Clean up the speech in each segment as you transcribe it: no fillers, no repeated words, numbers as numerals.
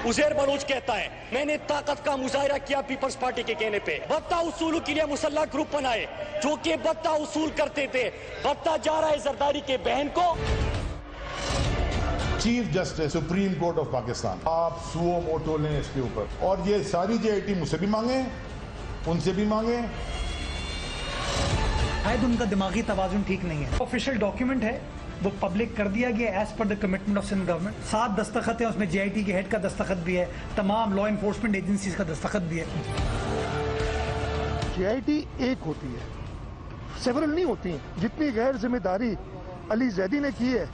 Uzair Bloch कहता है, मैंने ताकत का मुजाहरा किया पीपल्स पार्टी के कहने पे। बत्ता उसूलों के लिए मुसल्लह ग्रुप बनाए जो कि बत्ता उसूल करते थे। बत्ता जा रहा है जरदारी के बहन को। Chief justice supreme court of Pakistan, आप सुओ मोटो लें इसके ऊपर, और ये सारी जेआईटी मुझसे भी मांगे, उनसे भी मांगे। शायद उनका दिमागी तवाजुन ठीक नहीं है। ऑफिशियल डॉक्यूमेंट है, वो पब्लिक कर दिया गया as per the commitment of Sindh government. 7 दस्तखत है, उसमें जेआईटी के हेड का दस्तखत भी है, तमाम लॉ इन्फोर्समेंट एजेंसीज का दस्तखत भी है। जेआईटी एक होती है, सेवरल नहीं होती हैं। जितनी गैर जिम्मेदारी अली जैदी ने की है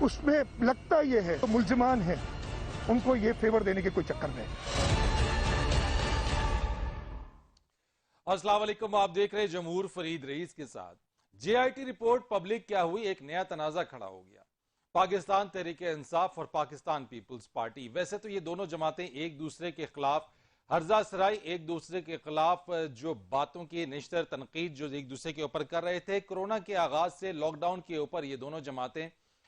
उसमें लगता ये है तो मुल्जिमान हैं, उनको ये फेवर देने के कोई चक्कर नहीं। अस्सलाम वालेकुम, आप देख रहे हैं जमहूर फरीद रईस के साथ। जेआईटी रिपोर्ट पब्लिक क्या हुई, एक नया तनाजा खड़ा हो गया। पाकिस्तान तहरीक इंसाफ और पाकिस्तान पीपल्स पार्टी, वैसे तो ये दोनों जमातें एक दूसरे के खिलाफ हर्जा सराई, एक दूसरे के खिलाफ जो बातों की निश्तर तनकीद जो एक दूसरे के ऊपर कर रहे थे। कोरोना के आगाज से लॉकडाउन के ऊपर ये दोनों जमातें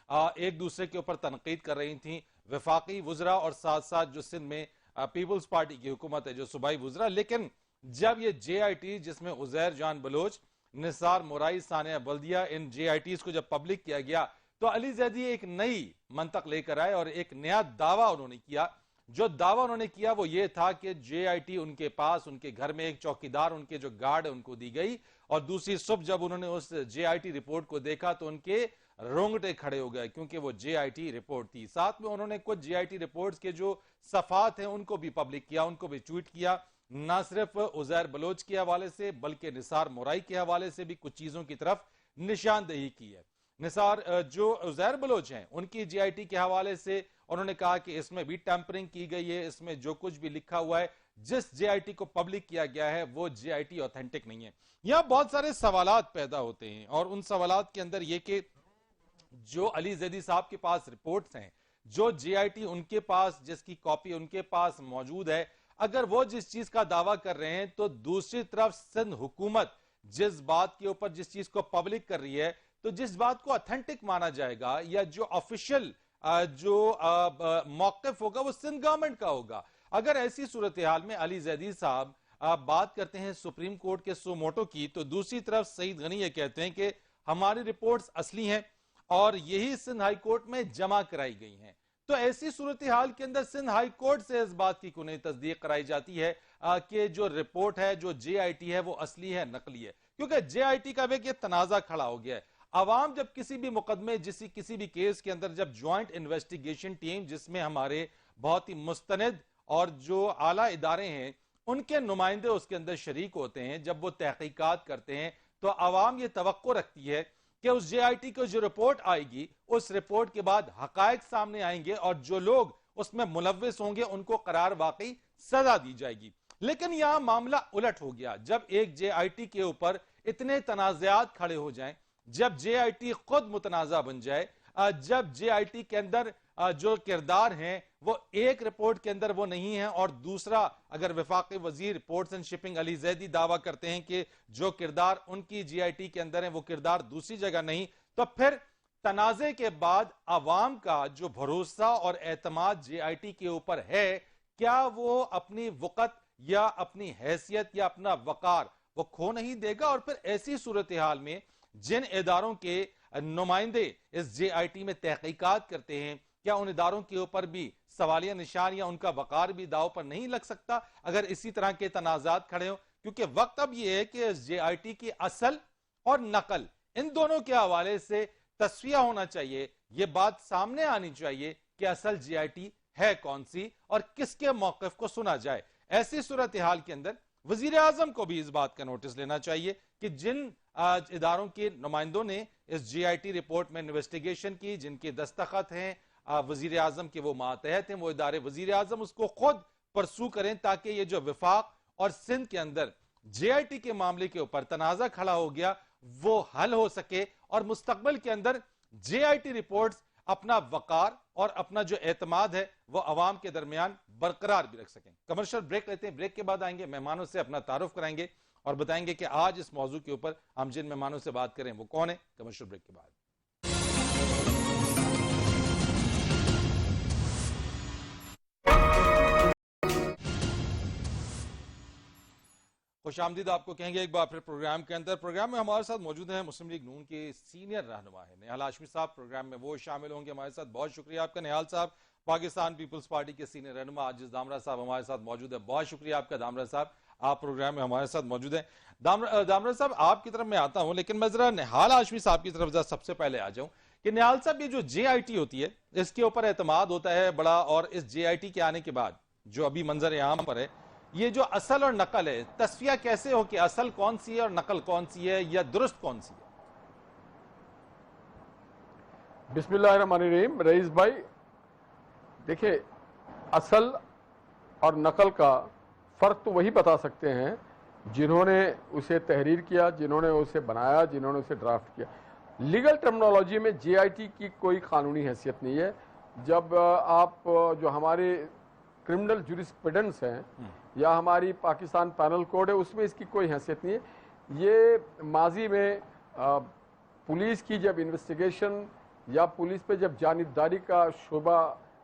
एक दूसरे के ऊपर तनकीद कर रही थी। वफाकी वुजरा और साथ साथ जो सिंध में पीपल्स पार्टी की हुकूमत है, जो सूबाई वुजरा। लेकिन जब ये जेआईटी जिसमें उजैर जान बलोच, निसार मोराई, सानिया बल्दिया, इन जेआईटीज को जब पब्लिक किया गया तो अली जैदी एक नई मंतक लेकर आए और एक नया दावा उन्होंने किया। जो दावा उन्होंने किया वो ये था कि जेआईटी उनके पास, उनके घर में एक चौकीदार, उनके जो गार्ड है उनको दी गई। और दूसरी सुबह जब उन्होंने उस जेआईटी रिपोर्ट को देखा तो उनके रोंगटे खड़े हो गए, क्योंकि वो जेआईटी रिपोर्ट थी। साथ में उन्होंने कुछ जेआईटी रिपोर्ट्स के जो सफात हैं उनको भी पब्लिक किया, उनको भी ट्वीट किया। ना सिर्फ उजैर बलोच के हवाले से बल्कि निसार मोराई के हवाले से भी कुछ चीजों की तरफ निशानदेही की है। निसार जो उजैर बलोच हैं उनकी जेआईटी के हवाले से उन्होंने कहा कि इसमें भी टैंपरिंग की गई है, इसमें जो कुछ भी लिखा हुआ है, जिस जेआईटी को पब्लिक किया गया है वो जेआईटी ऑथेंटिक नहीं है। यहां बहुत सारे सवालात पैदा होते हैं और उन सवालात के अंदर ये कि जो अली जैदी साहब के पास रिपोर्ट्स हैं, जो जेआईटी उनके पास, जिसकी कॉपी उनके पास मौजूद है, अगर वो जिस चीज का दावा कर रहे हैं तो दूसरी तरफ सिंध हुकूमत जिस बात के ऊपर, जिस चीज को पब्लिक कर रही है, तो जिस बात को ऑथेंटिक माना जाएगा या जो ऑफिशियल जो मौक़िफ़ होगा वो सिंध गवर्नमेंट का होगा। अगर ऐसी सूरत हाल में अली जैदी साहब बात करते हैं सुप्रीम कोर्ट के सो मोटो की, तो दूसरी तरफ सईद गनी ये कहते हैं कि हमारी रिपोर्ट्स असली हैं और यही सिंध हाई कोर्ट में जमा कराई गई हैं। तो ऐसी सूरत हाल के अंदर सिंध हाई कोर्ट से इस बात की कुने तस्दीक कराई जाती है कि जो रिपोर्ट है, जो जेआईटी है, वो असली है, नकली है। क्योंकि जेआईटी का एक तनाजा खड़ा हो गया है। अवाम जब किसी भी मुकदमे, किसी भी केस के अंदर जब ज्वाइंट इन्वेस्टिगेशन टीम, जिसमें हमारे बहुत ही मुस्तनिद और जो आला इदारे हैं उनके नुमाइंदे उसके अंदर शरीक होते हैं, जब वो तहकीकात करते हैं तो अवाम ये तवक्को रखती है कि उस जेआईटी को जो रिपोर्ट आएगी, उस रिपोर्ट के बाद हकायक सामने आएंगे और जो लोग उसमें मुलव्विस होंगे उनको करार वाकई सजा दी जाएगी। लेकिन यहां मामला उलट हो गया। जब एक जेआईटी के ऊपर इतने तनाज़ात खड़े हो जाएं, जब जेआईटी खुद मुतनाज़ा बन जाए, जब जेआईटी के अंदर जो किरदार हैं वो एक रिपोर्ट के अंदर वो नहीं है और दूसरा, अगर वफाकी वजीर reports and shipping Ali Zaidi दावा करते हैं कि जो किरदार उनकी जेआईटी के अंदर है वो किरदार दूसरी जगह नहीं, तो फिर तनाजे के बाद अवाम का जो भरोसा और एतमाद जेआईटी के ऊपर है, क्या वो अपनी वक़्त या अपनी हैसियत या अपना वकार वो खो नहीं देगा? और फिर ऐसी सूरत हाल में जिन इदारों के नुमाइंदे इस जेआईटी में तहकीकात करते हैं, क्या उन इदारों के ऊपर भी सवालिया निशान या उनका वकार भी दाव पर नहीं लग सकता अगर इसी तरह के तनाजात खड़े हो? क्योंकि वक्त अब यह है कि इस जेआईटी की असल और नकल, इन दोनों के हवाले से तस्वीर होना चाहिए। यह बात सामने आनी चाहिए कि असल जेआईटी है कौन सी और किसके मौक़िफ़ को सुना जाए। ऐसी सूरत हाल के अंदर वजीर आजम को भी इस बात का नोटिस लेना चाहिए कि जिन इदारों के नुमाइंदों ने इस जेआईटी रिपोर्ट में इन्वेस्टिगेशन की, जिनके दस्तखत हैं वजीर आजम के, वो मातहत हैं, वो इदारे वजीर आजम उसको खुद परसू करें ताकि ये जो विफाक और सिंध के अंदर जेआईटी के मामले के ऊपर तनाजा खड़ा हो गया वो हल हो सके और मुस्तकबिल के अंदर जेआईटी रिपोर्ट्स अपना वकार और अपना जो एतमाद है वो अवाम के दरमियान बरकरार भी रख सकें। कमर्शियल ब्रेक लेते हैं, ब्रेक के बाद आएंगे, मेहमानों से अपना तारुफ कराएंगे और बताएंगे कि आज इस मौजू के ऊपर हम जिन मेहमानों से बात करें वो कौन है। कमर्शियल ब्रेक के बाद خوش آمدید آپ کو کہیں گے ایک بار پھر پروگرام کے اندر. پروگرام میں ہمارے ساتھ موجود ہیں مسلم لیگ نون کے سینئر رہنما ہیں نہال ہاشمی صاحب. پروگرام میں وہ شامل ہوں گے ہمارے ساتھ. بہت شکریہ آپ کا نہال صاحب. پاکستان پیپلز پارٹی کے سینئر رہنما عاجز دامرا صاحب ہمارے ساتھ موجود ہے. بہت شکریہ آپ کا دامرا صاحب, آپ پروگرام میں ہمارے ساتھ موجود ہیں. دامرا صاحب آپ کی طرف میں آتا ہوں, لیکن میں ذرا نہال ہاشمی صاحب کی طرف سب سے پہلے آ جاؤں کہ نہال صاحب یہ جو جے آئی ٹی ہوتی ہے اس کے اوپر اعتماد ہوتا ہے بڑا, اور اس جے آئی ٹی کے آنے کے بعد جو ابھی منظر عام پر ہے یہ جو اصل اور نقل ہے, تصفیہ کیسے ہو کہ اصل کون سی ہے اور نقل کون سی ہے یا درست کون سی ہے؟ بسم اللہ الرحمن الرحیم. رئیس بھائی دیکھیں, اصل اور نقل کا فرق تو وہی بتا سکتے ہیں جنہوں نے اسے تحریر کیا, جنہوں نے اسے بنایا, جنہوں نے اسے ڈرافٹ کیا. لیگل ٹرمنالوجی میں جے آئی ٹی کی کوئی قانونی حیثیت نہیں ہے. جب آپ جو ہمارے کرمنل جوریسپریڈنس ہیں یا ہماری پاکستان پینل کوڈ ہے اس میں اس کی کوئی حیثیت نہیں ہے. یہ ماضی میں پولیس کی جب انویسٹیگیشن یا پولیس پہ جب جانبداری کا شعبہ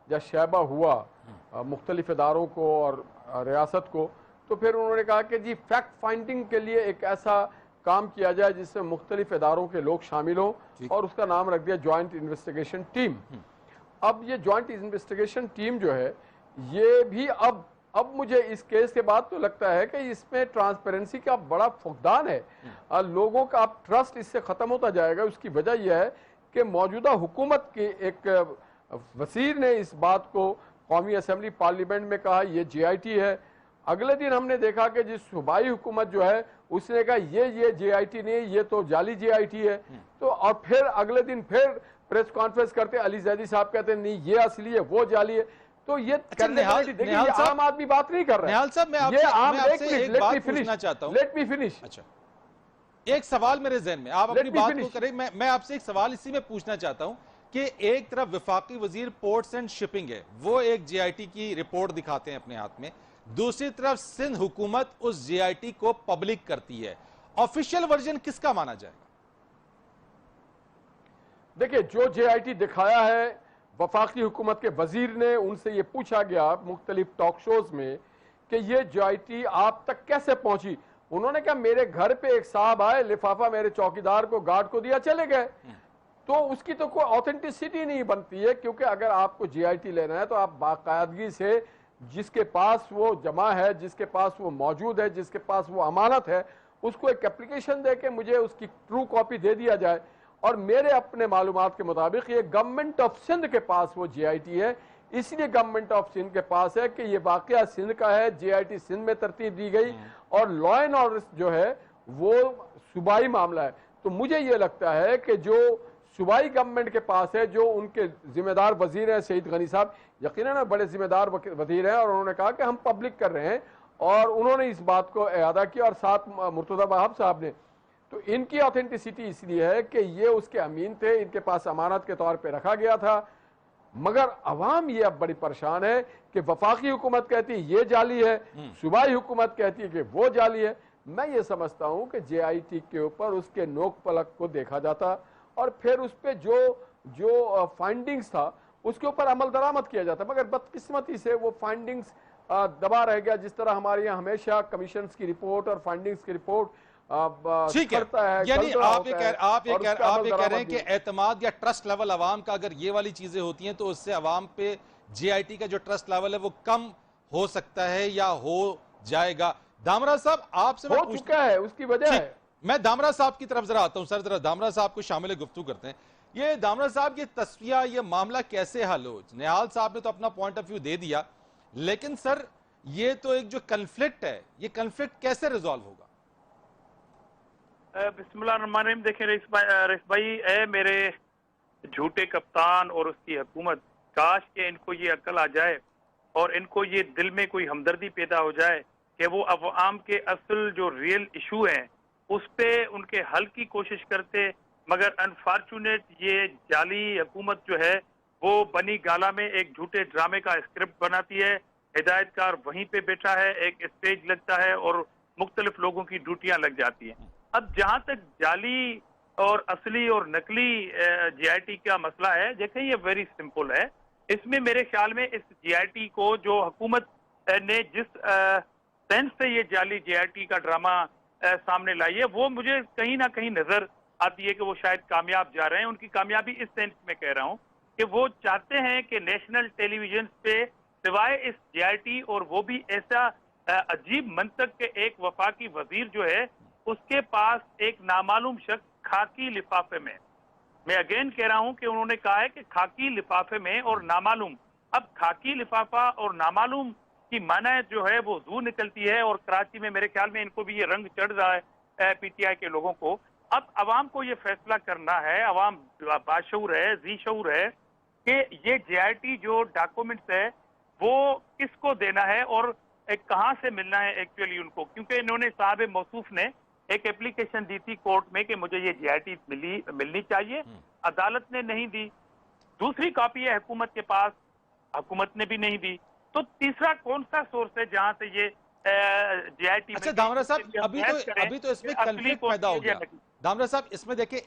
یا شائبہ ہوا مختلف اداروں کو اور ریاست کو, تو پھر انہوں نے کہا کہ جی فیکٹ فائنڈنگ کے لیے ایک ایسا کام کیا جائے جس میں مختلف اداروں کے لوگ شامل ہوں اور اس کا نام رکھ دیا جوائنٹ انویسٹیگیشن ٹیم. اب یہ جوائنٹ انویسٹیگیشن ٹیم جو ہے یہ بھی اب مجھے اس کیس کے بعد تو لگتا ہے کہ اس میں ٹرانسپیرنسی کا بڑا فقدان ہے. لوگوں کا اب ٹرسٹ اس سے ختم ہوتا جائے گا. اس کی وجہ یہ ہے کہ موجودہ حکومت کے ایک وزیر نے اس بات کو قومی اسمبلی پارلیمنٹ میں کہا یہ جے آئی ٹی ہے. اگلے دن ہم نے دیکھا کہ جس صوبائی حکومت جو ہے اس نے کہا یہ جے آئی ٹی نہیں, یہ تو جعلی جے آئی ٹی ہے. تو اور پھر اگلے دن پھر پریس کانفرنس کرتے علی زیدی صاحب کہتے ہیں نہیں یہ اصلی ہے وہ جعلی ہے. تو یہ دیکھیں یہ عام آدمی بات نہیں کر رہا ہے. نہال صاحب میں آپ سے ایک بات پوچھنا چاہتا ہوں. Let me finish. اچھا, ایک سوال میرے ذہن میں, آپ اپنی بات کو کریں. میں آپ سے ایک سوال اسی میں پوچھنا چاہتا ہوں کہ ایک طرف وفاقی وزیر پورٹس اینڈ شپنگ ہے, وہ ایک جے آئی ٹی کی رپورٹ دکھاتے ہیں اپنے ہاتھ میں, دوسری طرف سندھ حکومت اس جے آئی ٹی کو پبلک کرتی ہے. آفیشیل ورژن کس کا مانا جائے گا؟ دیکھیں جو جے آئی ٹی دکھایا ہے وفاقی حکومت کے وزیر نے, ان سے یہ پوچھا گیا مختلف ٹاک شوز میں کہ یہ جے آئی ٹی آپ تک کیسے پہنچی. انہوں نے کہا میرے گھر پہ ایک صاحب آئے, لفافہ میرے چوکیدار کو گارڈ کو دیا, چلے گئے. تو اس کی تو کوئی آتھینٹسٹی نہیں بنتی ہے, کیونکہ اگر آپ کو جے آئی ٹی لینا ہے تو آپ باقاعدگی سے جس کے پاس وہ جمع ہے, جس کے پاس وہ موجود ہے, جس کے پاس وہ امانت ہے, اس کو ایک اپلیکیشن دے کے مجھے اس کی ٹرو کاپی دے دیا جائے. اور میرے اپنے معلومات کے مطابق یہ گورنمنٹ آف سندھ کے پاس وہ جے آئی ٹی ہے, اس لیے گورنمنٹ آف سندھ کے پاس ہے کہ یہ واقعہ سندھ کا ہے, جے آئی ٹی سندھ میں ترتیب دی گئی اور لا اینڈ آرڈر جو ہے وہ صوبائی معاملہ ہے. تو مجھے یہ لگتا ہے کہ جو صوبائی گورنمنٹ کے پاس ہے, جو ان کے ذمہ دار وزیر ہیں سعید غنی صاحب, یقیناً بڑے ذمہ دار وزیر ہیں, اور انہوں نے کہا کہ ہم پبلک کر رہے ہیں, اور انہوں نے اس بات کو اعادہ کیا, اور ساتھ مرتضی وہاب صاحب نے. تو ان کی آتھینٹسٹی اس لیے ہے کہ یہ اس کے امین تھے, ان کے پاس امانت کے طور پہ رکھا گیا تھا. مگر عوام یہ اب بڑی پریشان ہے کہ وفاقی حکومت کہتی ہے یہ جعلی ہے, صوبائی حکومت کہتی ہے کہ وہ جعلی ہے. میں یہ سمجھتا ہوں کہ جے آئی ٹی کے اوپر اس کے نوک پلک کو دیکھا جاتا اور پھر اس پہ جو فائنڈنگز تھا اس کے اوپر عمل درآمد کیا جاتا. مگر بدقسمتی سے وہ فائنڈنگز دبا رہ گیا, جس طرح ہمارے یہاں ہمیشہ کمیشنز کی رپورٹ اور فائنڈنگز کی رپورٹ ٹھیک ہے. یعنی آپ یہ کہہ رہے ہیں کہ اعتماد یا ٹرسٹ لیول عوام کا اگر یہ والی چیزیں ہوتی ہیں تو اس سے عوام پہ جے آئی ٹی کا جو ٹرسٹ لیول ہے وہ کم ہو سکتا ہے یا ہو جائے گا. دامرا صاحب آپ سے ہو چکا ہے, اس کی وجہ ہے. میں دامرا صاحب کی طرف ذرا آتا ہوں. سر ذرا دامرا صاحب کو شامل گفتگو کرتے ہیں. یہ دامرا صاحب یہ تصفیہ, یہ معاملہ کیسے حل ہو؟ نہال صاحب نے تو اپنا پوائنٹ آف ویو دے دیا, لیکن سر یہ تو ایک جو کنفلکٹ ہے, یہ کنفلکٹ کیسے ریزالو ہوگا؟ بسم اللہ الرحمن الرحیم. دیکھیں رئیس بھائی, اے میرے جھوٹے کپتان اور اس کی حکومت, کاش کہ ان کو یہ عقل آ جائے اور ان کو یہ دل میں کوئی ہمدردی پیدا ہو جائے کہ وہ عوام کے اصل جو ریئل ایشو ہیں اس پہ ان کے حل کی کوشش کرتے. مگر انفارچونیٹ یہ جعلی حکومت جو ہے وہ بنی گالا میں ایک جھوٹے ڈرامے کا اسکرپٹ بناتی ہے, ہدایت کار وہیں پہ بیٹھا ہے, ایک اسٹیج لگتا ہے اور مختلف لوگوں کی ڈیوٹیاں لگ جاتی ہیں. اب جہاں تک جعلی اور اصلی اور نقلی جے آئی ٹی کا مسئلہ ہے, دیکھیں یہ ویری سمپل ہے. اس میں میرے خیال میں اس جے آئی ٹی کو جو حکومت نے جس सेंस से ये जाली JIT का ड्रामा सामने लाई है, वो मुझे कहीं ना कहीं नजर आती है कि वो शायद कामयाब जा रहे हैं। उनकी कामयाबी इस सेंस में कह रहा हूं कि वो चाहते हैं कि नेशनल टेलीविजन पे सिवाय इस JIT और वो भी ऐसा अजीब मंतक के एक वफाकी वजीर जो है उसके पास एक नामालूम शख्स खाकी लिफाफे में, मैं अगेन कह रहा हूं कि उन्होंने कहा है कि खाकी लिफाफे में और नामालूम, अब खाकी लिफाफा और नामालूम की माना जो है वो दूर निकलती है और कराची में मेरे ख्याल में इनको भी ये रंग चढ़ रहा है PTI के लोगों को। अब अवाम को ये फैसला करना है, अवाम बाशऊर है, जी शऊर है कि ये JIT जो डॉक्यूमेंट्स है वो किसको देना है और कहाँ से मिलना है एक्चुअली उनको, क्योंकि इन्होंने साहब मौसूफ ने एक एप्लीकेशन दी थी कोर्ट में कि मुझे ये JIT मिलनी चाहिए, अदालत ने नहीं दी। दूसरी कॉपी है हुकूमत के पास, हुकूमत ने भी नहीं दी। तो तीसरा कौन सा सोर्स है जहां से ये JIT? अच्छा दामरा साहब, अभी तो इसमें कन्फ्लिक्ट पैदा हो गया। दामरा साहब, इसमें देखिए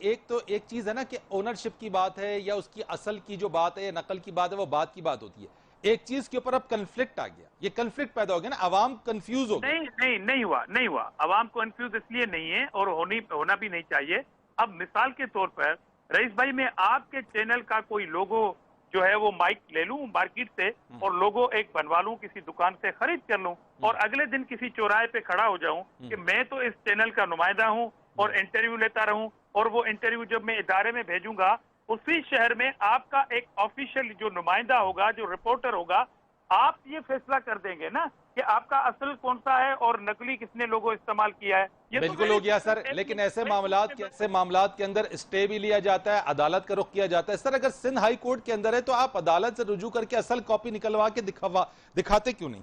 एक चीज है ना कि ओनरशिप की बात है या उसकी असल की जो बात है या नकल की बात है, वो बात की बात होती है। एक चीज के ऊपर अब कन्फ्लिक्ट आ गया, ये कन्फ्लिक्ट पैदा हो गया ना, अवाम कंफ्यूज हो गई। नहीं हुआ, अवाम कंफ्यूज इसलिए नहीं है और होना भी नहीं चाहिए। अब मिसाल के तौर पर रईस भाई, मैं आपके चैनल का कोई लोगो जो है वो माइक ले लूं मार्केट से और लोगो एक बनवा लूं, किसी दुकान से खरीद कर लूं और अगले दिन किसी चौराहे पे खड़ा हो जाऊं कि मैं तो इस चैनल का नुमाइंदा हूं और इंटरव्यू लेता रहूं, और वो इंटरव्यू जब मैं इदारे में भेजूंगा उसी शहर में आपका एक ऑफिशियल जो नुमाइंदा होगा, जो रिपोर्टर होगा, आप ये फैसला कर देंगे ना कि आपका असल कौन सा है और नकली किसने लोगो इस्तेमाल किया है। ये बिल्कुल हो गया सर, लेकिन ऐसे मामलात के अंदर स्टे भी लिया जाता है, अदालत का रुख किया जाता है। सर अगर सिंध हाई कोर्ट के अंदर है तो आप अदालत से रुजू करके असल कॉपी निकलवा के दिखाते क्यों नहीं?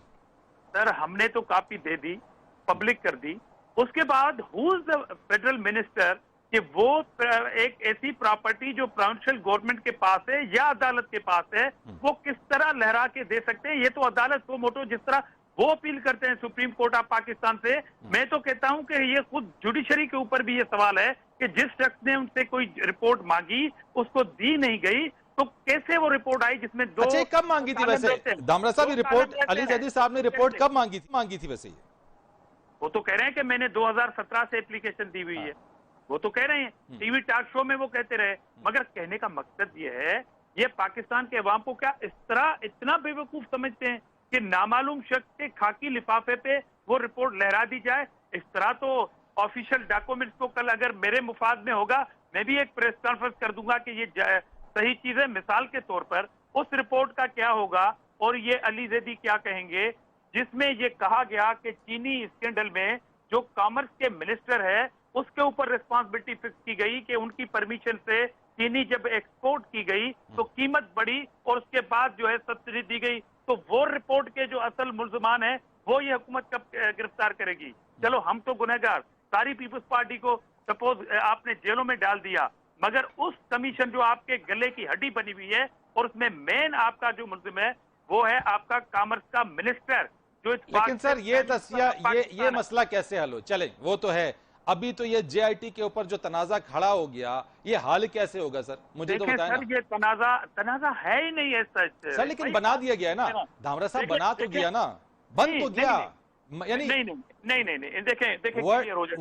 सर हमने तो कॉपी दे दी, पब्लिक कर दी, उसके बाद who is the federal minister कि वो एक ऐसी प्रॉपर्टी जो प्रोविंशियल गवर्नमेंट के पास है या अदालत के पास है वो किस तरह लहरा के दे सकते हैं? ये तो अदालत को मोटो जिस तरह वो अपील करते हैं सुप्रीम कोर्ट ऑफ पाकिस्तान से, मैं तो कहता हूं कि ये खुद जुडिशरी के ऊपर भी ये सवाल है कि जिस शख्स ने उनसे कोई रिपोर्ट मांगी उसको दी नहीं गई, तो कैसे वो रिपोर्ट आई जिसमें दो। अच्छा कब मांगी थी वैसे दामरा साहब रिपोर्ट? अली जैदी साहब ने रिपोर्ट कब मांगी थी वैसे? वो तो कह रहे हैं कि मैंने 2017 से एप्लीकेशन दी हुई है, वो तो कह रहे हैं, टीवी टॉक शो में वो कहते रहे, मगर कहने का मकसद ये है, ये पाकिस्तान के अवाम को क्या इस तरह इतना बेवकूफ समझते हैं कि नामालूम शख्स के खाकी लिफाफे पे वो रिपोर्ट लहरा दी जाए? इस तरह तो ऑफिशियल डॉक्यूमेंट्स को कल अगर मेरे मुफाद में होगा, मैं भी एक प्रेस कॉन्फ्रेंस कर दूंगा कि ये सही चीज है। मिसाल के तौर पर उस रिपोर्ट का क्या होगा और ये अली जैदी क्या कहेंगे जिसमें ये कहा गया कि चीनी स्कैंडल में जो कॉमर्स के मिनिस्टर है उसके ऊपर रिस्पांसिबिलिटी फिक्स की गई कि उनकी परमिशन से चीनी जब एक्सपोर्ट की गई तो कीमत बढ़ी और उसके बाद जो है सब्सिडी दी गई। तो वो रिपोर्ट के जो असल मुल्जमान है वो ये हुकूमत कब गिरफ्तार करेगी? चलो हम तो गुनहगार, सारी पीपल्स पार्टी को सपोज आपने जेलों में डाल दिया, मगर उस कमीशन जो आपके गले की हड्डी बनी हुई है और उसमें मेन आपका जो मुल्जिम है वो है आपका कॉमर्स का मिनिस्टर जो। लेकिन सर ये मसला कैसे हल हो? चले वो तो है, अभी तो ये JIT के ऊपर जो तनाजा खड़ा हो गया, ये हाल कैसे होगा सर? मुझे तो बताएं सर, ये तनाजा है ही नहीं है सर, लेकिन बना दिया गया है ना धामरा साहब, बना तो दिया ना, बन तो गया, यानी नहीं देखें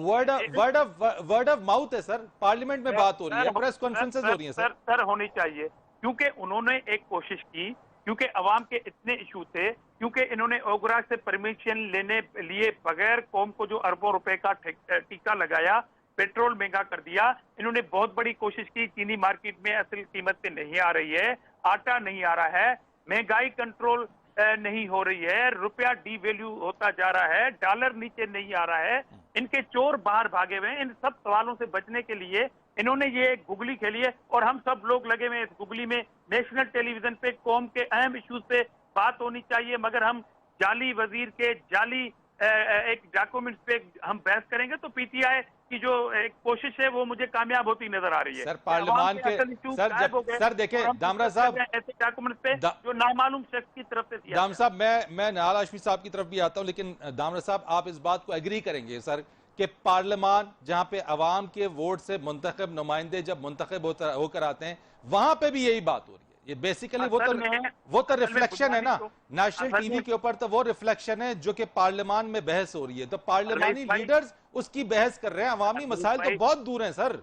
वर्ड ऑफ माउथ है सर, पार्लियामेंट में बात हो रही है, प्रेस कॉन्फ्रेंसेस हो रही है सर होनी चाहिए, क्योंकि उन्होंने एक कोशिश की, क्योंकि अवाम के इतने इशू थे, क्योंकि इन्होंने ओगरा से परमिशन लेने लिए बगैर कौम को जो अरबों रुपए का टीका लगाया, पेट्रोल महंगा कर दिया, इन्होंने बहुत बड़ी कोशिश की, चीनी मार्केट में असल कीमत पे नहीं आ रही है, आटा नहीं आ रहा है, महंगाई कंट्रोल नहीं हो रही है, रुपया डीवैल्यू होता जा रहा है, डॉलर नीचे नहीं आ रहा है, इनके चोर बाहर भागे हुए हैं। इन सब सवालों से बचने के लिए इन्होंने ये गुगली खेली है और हम सब लोग लगे हुए इस गुगली में। नेशनल टेलीविजन पे कौम के अहम इश्यूज पे बात होनी चाहिए, मगर हम जाली वजीर के जाली एक डॉक्यूमेंट्स पे हम बहस करेंगे तो PTI की जो एक कोशिश है वो मुझे कामयाब होती नजर आ रही है। सर पार्लियामान के सर देखें दामरा साहब, ऐसे डॉक्यूमेंट्स पे जो नामालूम शख्स की तरफ से दिया। दामरा साहब, मैं निहाल हाशमी साहब की तरफ भी आता हूं, लेकिन दामरा साहब आप इस बात को एग्री करेंगे सर कि पार्लियामान जहां पे अवाम के वोट से मुंतखब नुमाइंदे जब मुंतखब होकर आते हैं वहां पे भी यही बात हो रही है, ये बेसिकली असल में वो तो रिफ्लेक्शन है ना, बुनियादी नेशनल असल टीवी में- के ऊपर तो वो रिफ्लेक्शन है जो कि पार्लियामान में बहस हो रही है, तो पार्लियामानी रईस भाई- लीडर्स उसकी बहस कर रहे हैं, अवामी मसाइल तो भाई- बहुत दूर हैं सर।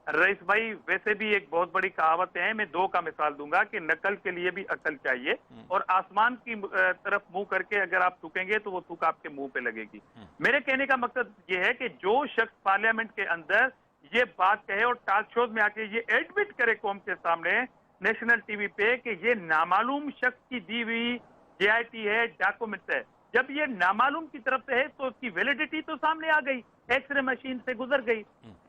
रईस भाई, वैसे भी एक बहुत बड़ी कहावत है, मैं दो का मिसाल दूंगा कि नकल के लिए भी अकल चाहिए, और आसमान की तरफ मुंह करके अगर आप थूकेंगे तो वो थूक आपके मुंह पे लगेगी। मेरे कहने का मकसद ये है कि जो शख्स पार्लियामेंट के अंदर ये बात कहे और टॉक शोज में आके ये एडमिट करे कौम के सामने नेशनल टीवी पे कि ये नामालूम शख्स की दी हुई जेआईटी है, डॉक्यूमेंट है, जब ये नामालूम की तरफ से है तो उसकी वैलिडिटी तो सामने आ गई, एक्सरे मशीन से गुजर गई।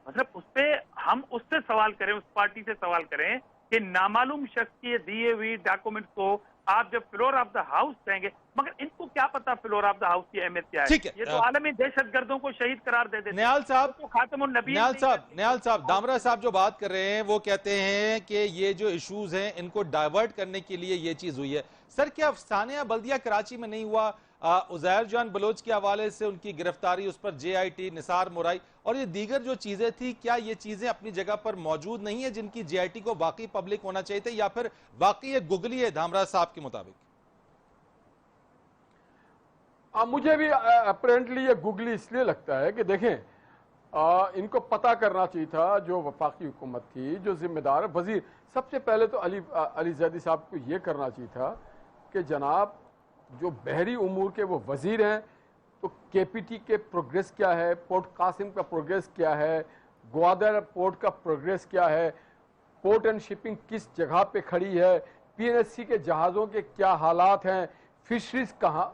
मतलब उस पे हम उससे सवाल करें, उस पार्टी से सवाल करें कि नामालूम शख्स की दिए हुई डॉक्यूमेंट को आप जब फ्लोर ऑफ द हाउस कहेंगे, मगर इनको क्या पता फ्लोर ऑफ द हाउस की अहमियत क्या है। ठीक है। ये तो आलमी दहशतगर्दों को शहीद करार दे देते। निहाल साहब, तो खातमुन नबी निहाल साहब, दामरा साहब जो बात कर रहे हैं वो कहते हैं कि ये जो इश्यूज हैं इनको डाइवर्ट करने के लिए ये चीज हुई है। सर क्या सानिया बल्दिया कराची में नहीं हुआ, उज़ैर जान बलोच के हवाले से उनकी गिरफ्तारी, उस पर जेआईटी, निसार मुराई और ये दीगर जो चीजें थी, क्या ये चीजें अपनी जगह पर मौजूद नहीं है जिनकी जेआईटी को वाकई पब्लिक होना चाहिए था, या फिर वाकई ये गुगली है धामरा साहब के मुताबिक? मुझे भी अपेरेंटली ये गुगली इसलिए लगता है कि देखें, इनको पता करना चाहिए था, जो वफाकी हुकूमत थी, जो जिम्मेदार वजीर, सबसे पहले तो अली जैदी साहब को ये करना चाहिए था कि जनाब जो बहरी उमूर के वो वजीर हैं, तो केपीटी के प्रोग्रेस क्या है, पोर्ट कासिम का प्रोग्रेस क्या है, ग्वादर पोर्ट का प्रोग्रेस क्या है, पोर्ट एंड शिपिंग किस जगह पे खड़ी है, पीएनएससी के जहाज़ों के क्या हालात हैं, फिशरीज कहाँ,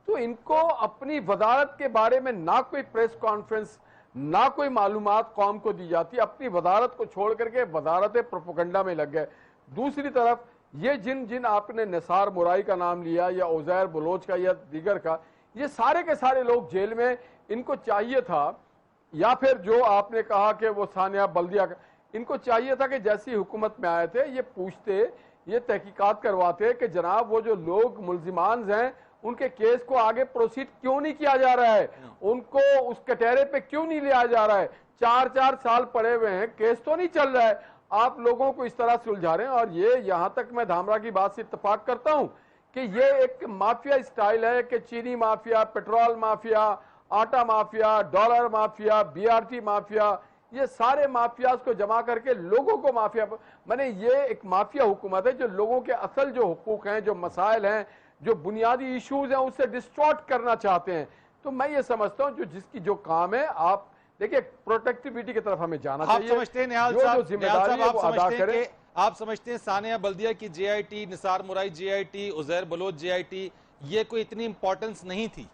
तो इनको अपनी वजारत के बारे में ना कोई प्रेस कॉन्फ्रेंस, ना कोई मालूमात कौम को दी जाती, अपनी वजारत को छोड़ करके वजारत प्रोपेगेंडा में लग गए। दूसरी तरफ ये जिन आपने निसार मुराई का नाम लिया या उज़ैर बलोच का या दीगर का, ये सारे के सारे लोग जेल में, इनको चाहिए था, या फिर जो आपने कहा कि वो सानिया बल्दिया का, इनको चाहिए था कि जैसी हुकूमत में आए थे ये पूछते, ये तहकीकात करवाते कि जनाब वो जो लोग मुल्जिमान हैं उनके केस को आगे प्रोसीड क्यों नहीं किया जा रहा है, उनको उस कटहरे पे क्यों नहीं लिया जा रहा है, 4-4 साल पड़े हुए हैं, केस तो नहीं चल रहा है, आप लोगों को इस तरह से उलझा रहे हैं। और ये यहां तक मैं धामरा की बात से इत्तेफाक करता हूं कि ये एक माफिया स्टाइल है कि चीनी माफिया, पेट्रोल माफिया, आटा mafia, dollar mafia, BRT mafia, ये सारे माफियाज को जमा करके लोगों को माफिया, माने ये एक माफिया हुकूमत है जो लोगों के असल जो हुकूक हैं, जो मसाइल हैं, जो बुनियादी इश्यूज हैं, उससे डिस्टॉर्ट करना चाहते हैं। तो मैं ये समझता हूं जो जिसकी जो काम है, आप देखिए प्रोटेक्टिविटी की तरफ हमें जाना चाहिए। आप समझते हैं निहाल साहब, आप समझते हैं सानिया बल्दिया की JIT, Nisar Morai JIT, Uzair Baloch JIT, ये कोई इतनी इंपॉर्टेंस नहीं थी?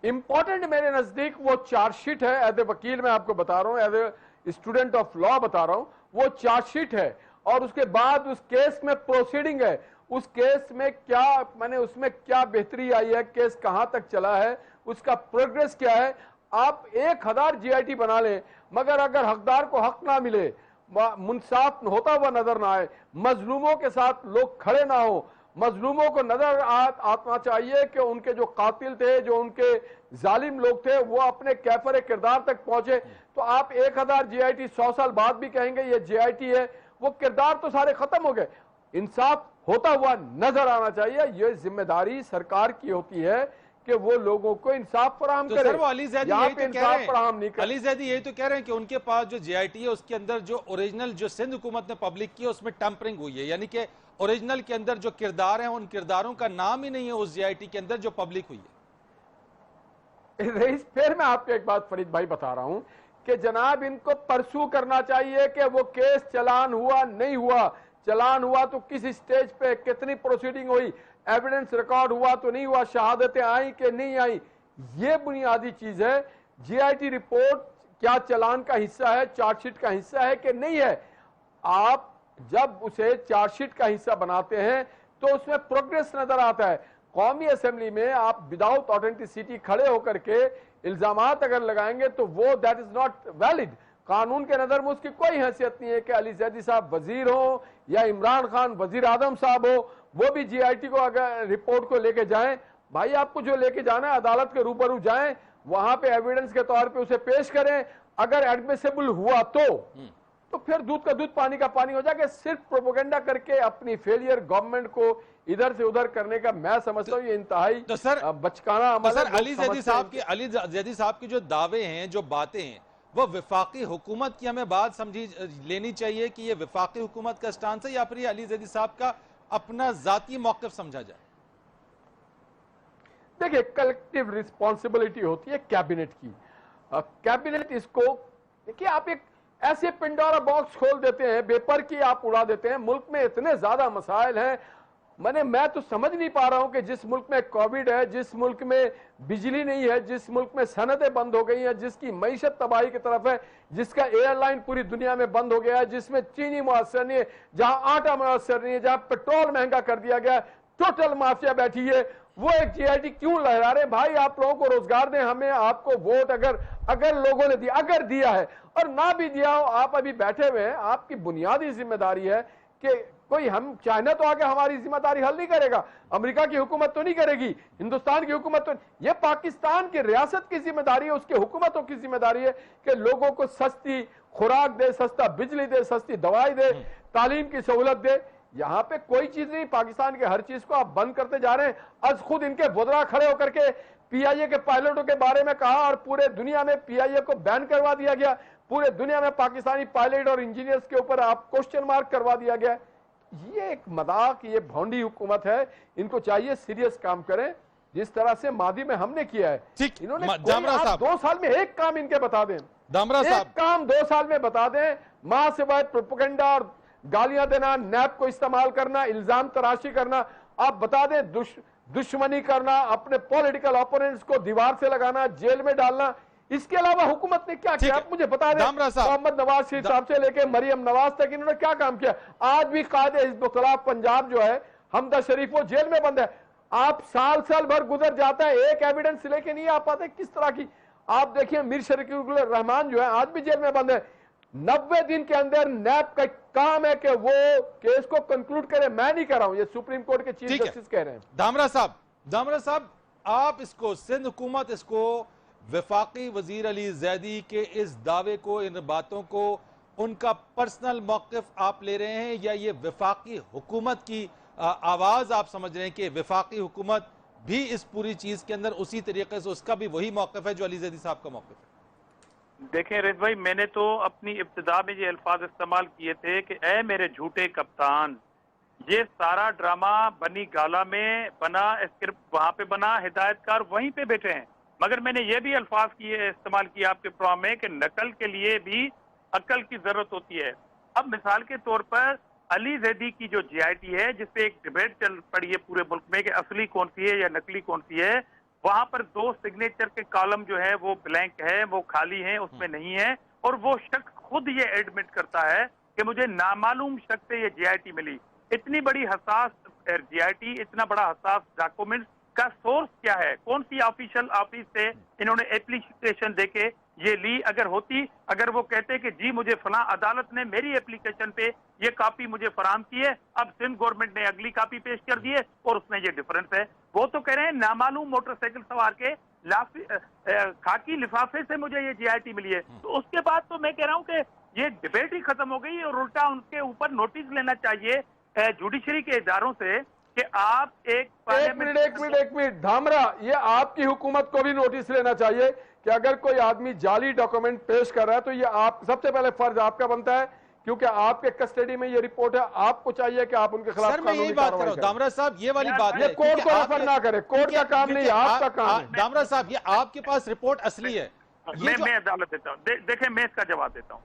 इंपॉर्टेंट मेरे नजदीक वो चार्जशीट है, एज ए वकील मैं आपको बता रहा हूं, as a student of law बता रहा हूं, वो चार्जशीट है, और उसके बाद उस केस में प्रोसीडिंग है, उस केस में क्या, मैंने उसमें क्या बेहतरी आई है, केस कहां तक चला है, उसका प्रोग्रेस क्या है। आप 1000 जीआईटी बना लें, मगर अगर हकदार को हक ना मिले, मुंसाफ होता हुआ नजर ना आए, मजलूमों के साथ लोग खड़े ना हो, मजलूमों को नजर आना चाहिए कि उनके जो कातिल थे, जो उनके जालिम लोग थे, वो अपने कैफर किरदार तक पहुंचे, तो आप 1000 जीआईटी 100 साल बाद भी कहेंगे ये जीआईटी है, वो किरदार तो सारे खत्म हो गए। इंसाफ होता हुआ नजर आना चाहिए, ये जिम्मेदारी सरकार की होती है कि वो लोगों को इंसाफ फराहम करे। सर वो अली ज़ैदी यही तो कह रहे हैं, अली ज़ैदी यही तो कह रहे हैं कि उनके पास जो जेआईटी है उसके अंदर जो ओरिजिनल जो सिंध हुकूमत ने पब्लिक की है उसमें टैंपरिंग हुई है, यानी कि ओरिजिनल के अंदर जो किरदार हैं उन किरदारों का नाम ही नहीं है उस जेआईटी के अंदर जो पब्लिक हुई है। रईस, फिर मैं आपको एक बात फरीद भाई बता रहा हूं कि जनाब इनको परसू करना चाहिए कि वो केस चलान हुआ नहीं हुआ, चलान हुआ तो किस स्टेज पे, कितनी प्रोसीडिंग हुई, एविडेंस रिकॉर्ड हुआ तो नहीं हुआ, शहादतें आई कि नहीं आई, ये बुनियादी चीज है। जीआईटी रिपोर्ट क्या चलान का हिस्सा है, चार्जशीट का हिस्सा है कि नहीं है। आप जब उसे चार्जशीट का हिस्सा बनाते हैं तो उसमें प्रोग्रेस नजर आता है। कौमी असेंबली में आप विदाउट ऑथेंटिसिटी खड़े होकर के इल्जामात अगर लगाएंगे तो वो दैट इज नॉट वैलिड। कानून के नजर में उसकी कोई हैसियत नहीं है कि अली ज़ैदी साहब वजीर हो या इमरान खान वजीर आजम साहब हो, वो भी जीआईटी को अगर रिपोर्ट को लेके जाएं, भाई आपको जो लेके जाना है अदालत के रूबरू जाएं, वहां पे एविडेंस के तौर पे उसे पेश करें, अगर एडमिसिबल हुआ तो तो फिर दूध का दूध पानी का पानी हो जाएगा। सिर्फ प्रोपेगेंडा करके अपनी फेलियर गवर्नमेंट को इधर से उधर करने का मैं समझता हूँ ये इंतहाई तो सर बचकाना तो अमल सर है। अली जैदी साहब की जो दावे हैं, जो बातें हैं, वो विफाकी हुकूमत की हमें बात समझी लेनी चाहिए कि ये विफाकी हुकूमत का स्टांस है, या फिर ये अली जैदी साहब का अपना जाती मौक़िफ़ समझा जाए? देखिए, कलेक्टिव रिस्पॉन्सिबिलिटी होती है कैबिनेट की। कैबिनेट इसको देखिए, आप एक ऐसे पिंडोरा बॉक्स खोल देते हैं, पेपर की आप उड़ा देते हैं। मुल्क में इतने ज्यादा मसाइल हैं, मैं तो समझ नहीं पा रहा हूं कि जिस मुल्क में कोविड है, जिस मुल्क में बिजली नहीं है, जिस मुल्क में सनतें बंद हो गई हैं, जिसकी मईशत तबाही की तरफ है, जिसका एयरलाइन पूरी दुनिया में बंद हो गया है, जिसमें चीनी मुयस्सर नहीं है, जहां आटा मुयस्सर नहीं है, जहां पेट्रोल महंगा कर दिया गया, टोटल माफिया बैठी है, वो एक जीआईटी क्यों लहरा रहे? भाई आप लोगों को रोजगार दें, हमें आपको वोट अगर लोगों ने दिया, अगर दिया है और ना भी दिया हो, आप अभी बैठे हुए हैं, आपकी बुनियादी जिम्मेदारी है कि कोई हम चाइना तो आके हमारी जिम्मेदारी हल नहीं करेगा, अमेरिका की हुकूमत तो नहीं करेगी, हिंदुस्तान की हुकूमत तो, ये पाकिस्तान की रियासत की जिम्मेदारी है, उसके हुकूमतों की जिम्मेदारी है कि लोगों को सस्ती खुराक दे, सस्ता बिजली दे, सस्ती दवाई दे, तालीम की सहूलत दे। यहां पे कोई चीज नहीं, पाकिस्तान के हर चीज को आप बंद करते जा रहे हैं। आज खुद इनके वज़रा खड़े होकर के पीआईए के पायलटों के बारे में कहा और पूरे दुनिया में पीआईए को बैन करवा दिया गया, पूरे दुनिया में पाकिस्तानी पायलट और इंजीनियर्स के ऊपर आप क्वेश्चन मार्क करवा दिया गया। ये एक मजाक, ये भौंडी हुकूमत है, इनको चाहिए सीरियस काम करें जिस तरह से मादी में हमने किया है। ठीक, इन्होंने दामरा साहब 2 साल में एक काम इनके बता दें, दामरा साहब एक काम 2 साल में बता दें, मां से बात प्रोपेगेंडा और गालियां देना, नैप को इस्तेमाल करना, इल्जाम तराशी करना, आप बता दें, दुश्मनी करना, अपने पॉलिटिकल ओपोनेंट्स को दीवार से लगाना, जेल में डालना, इसके अलावा हुकूमत ने क्या किया? आप मुझे बता दें। मोहम्मद नवाज शरीफ साहब से लेके मरियम नवाज तक इन्होंने क्या काम किया? आज भी कायदे हिज़्बुल खिलाफ पंजाब जो है हमदा शरीफ, वो जेल में बंद है। आप साल भर गुजर जाता है, एक एविडेंस लेके नहीं आ पाते। किस तरह की आप देखिए, मीर शरीकुल रहमान जो है आज भी जेल में बंद है। 90 दिन के अंदर नैब का काम है कि वो केस को कंक्लूड करे। मैं नहीं कर रहा हूं, ये सुप्रीम कोर्ट के चीफ जस्टिस कह रहे हैं। दामरा साहब आप इसको, सिंध हुकूमत इसको, वफाकी वजीर अली जैदी के इस दावे को, इन बातों को, उनका पर्सनल मौक़िफ़ आप ले रहे हैं, या ये वफाकी हुकूमत की आवाज आप समझ रहे हैं कि वफाकी हुकूमत भी इस पूरी चीज के अंदर उसी तरीके से उसका भी वही मौक़िफ़ है जो अली जैदी साहब का मौक़िफ़ है? देखें रिज भाई, मैंने तो अपनी इब्तिदा में ये अल्फाज इस्तेमाल किए थे कि ए मेरे झूठे कप्तान, ये सारा ड्रामा बनी गाला में बना, स्क्रिप्ट वहां पे बना, हिदायतकार वहीं पे बैठे हैं। मगर मैंने ये भी अल्फाज इस्तेमाल किए आपके प्रोग्राम में कि नकल के लिए भी अक्ल की जरूरत होती है। अब मिसाल के तौर पर अली जैदी की जो जीआईटी है, जिसपे एक डिबेट चल पड़ी है पूरे मुल्क में कि असली कौन सी है या नकली कौन सी है, वहां पर 2 सिग्नेचर के कॉलम जो है वो ब्लैंक है, वो खाली है, उसमें नहीं है, और वो शख्स खुद ये एडमिट करता है कि मुझे नामालूम शख्स से ये जीआईटी मिली। इतनी बड़ी हसास जीआईटी, इतना बड़ा हसास डॉक्यूमेंट का सोर्स क्या है? कौन सी ऑफिशियल ऑफिस से इन्होंने एप्लीकेशन देके ये ली? अगर वो कहते कि जी मुझे फलां अदालत ने मेरी एप्लीकेशन पे ये कॉपी मुझे फराहम की है, अब सिंध गवर्नमेंट ने अगली कॉपी पेश कर दी है और उसमें ये डिफरेंस है। वो तो कह रहे हैं नामालूम मोटरसाइकिल सवार के खाकी लिफाफे से मुझे ये जीआईटी मिली है। तो उसके बाद तो मैं कह रहा हूँ कि ये डिबेट ही खत्म हो गई और उल्टा उनके ऊपर नोटिस लेना चाहिए जुडिशरी के इदारों से कि आप एक मिनट धामरा, ये आपकी हुकूमत को भी नोटिस लेना चाहिए कि अगर कोई आदमी जाली डॉक्यूमेंट पेश कर रहा है तो ये आप सबसे पहले फर्ज आपका बनता है, क्योंकि आपके कस्टडी में ये रिपोर्ट है, आपको चाहिए कि आप उनके खिलाफ सर, मैं यही बात कर रहा हूं दामरा साहब, ये वाली बात है, कोर्ट को रेफर ना करे, कोर्ट का काम नहीं, आपका काम है। दामरा साहब, ये आपके पास रिपोर्ट असली है, मैं अदालत देता हूँ। देखें, मैं इसका जवाब देता हूँ।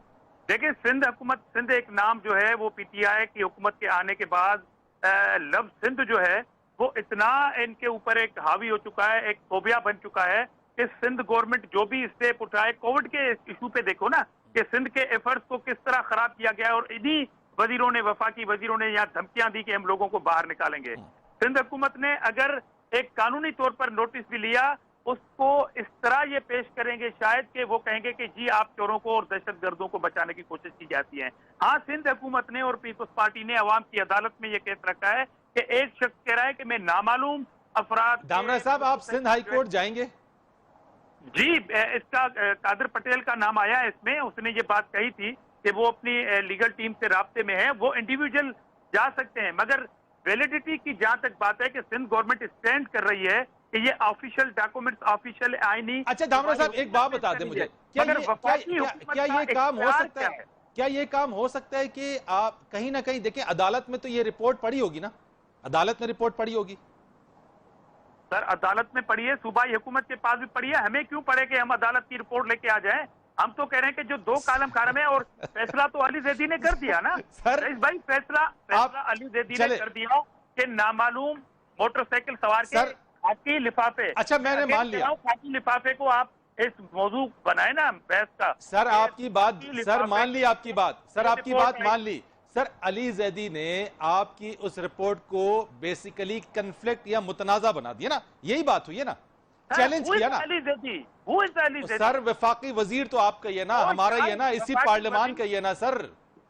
देखिए, सिंध हुकूमत, सिंध एक नाम जो है वो पीटीआई की हुकूमत के आने के बाद लव सिंध जो है वो इतना इनके ऊपर एक हावी हो चुका है, एक फोबिया बन चुका है कि सिंध गवर्नमेंट जो भी स्टेप उठाए, कोविड के इशू पे देखो ना कि सिंध के एफर्ट्स को किस तरह खराब किया गया है, और इन्हीं वजीरों ने, वफाकी वजीरों ने यहाँ धमकियां दी कि हम लोगों को बाहर निकालेंगे। सिंध हुकूमत ने अगर एक कानूनी तौर पर नोटिस भी लिया, उसको इस तरह ये पेश करेंगे शायद कि वो कहेंगे कि जी आप चोरों को और दहशतगर्दों को बचाने की कोशिश की जाती है। हाँ, सिंध हुकूमत ने और पीपल्स पार्टी ने अवाम की अदालत में ये केस रखा है कि एक शख्स कह रहा है कि मैं नामालूम अफराद। दामरा साहब, आप सिंध हाई कोर्ट जाएंगे? जी, इसका कादर पटेल का नाम आया इसमें, उसने ये बात कही थी کہ وہ اپنی لیگل ٹیم سے رابطے میں ہیں, وہ انڈیویجول جا سکتے ہیں, مگر ویلیڈیٹی کی جہاں تک بات ہے کہ سندھ گورنمنٹ اسٹینڈ کر رہی ہے کہ یہ آفیشیل ڈاکومنٹس, آفیشیل آئینی. اچھا دامرا صاحب ایک بات بتا دیں مجھے, کیا یہ کام ہو سکتا ہے, کیا یہ کام ہو سکتا ہے کہ آپ کہیں نہ کہیں دیکھیں عدالت میں تو یہ رپورٹ پڑی ہوگی نا, عدالت میں رپورٹ پڑی ہوگی؟ سر عدالت میں پڑھی ہے, صوبائی حکومت کے پاس بھی پڑھی ہے, ہمیں کیوں پڑے کہ ہم عدالت کی رپورٹ لے کے آ جائیں؟ ہم تو کہہ رہے ہیں کہ جو 2 کالم کھارم ہے, اور فیصلہ تو علی زیدی نے کر دیا نا رئیس بھائی, فیصلہ علی زیدی نے کر دیا کہ نامعلوم موٹر سائیکل سوار کے خاکی لفافے. اچھا میں نے مان لیا, خاکی لفافے کو آپ اس موضوع بنائے نا بحث کا. سر آپ کی بات, سر مان لی آپ کی بات, سر آپ کی بات مان لی. سر علی زیدی نے آپ کی اس رپورٹ کو بیسیکلی کنفلکٹ یا متنازع بنا دیا نا, یہی بات ہوئی ہے نا, چیلنج کیا نا. سر وفاقی وزیر تو آپ کا ہی ہے نا, ہمارا ہی ہے نا, اسی پارلیمان کا ہی ہے نا سر.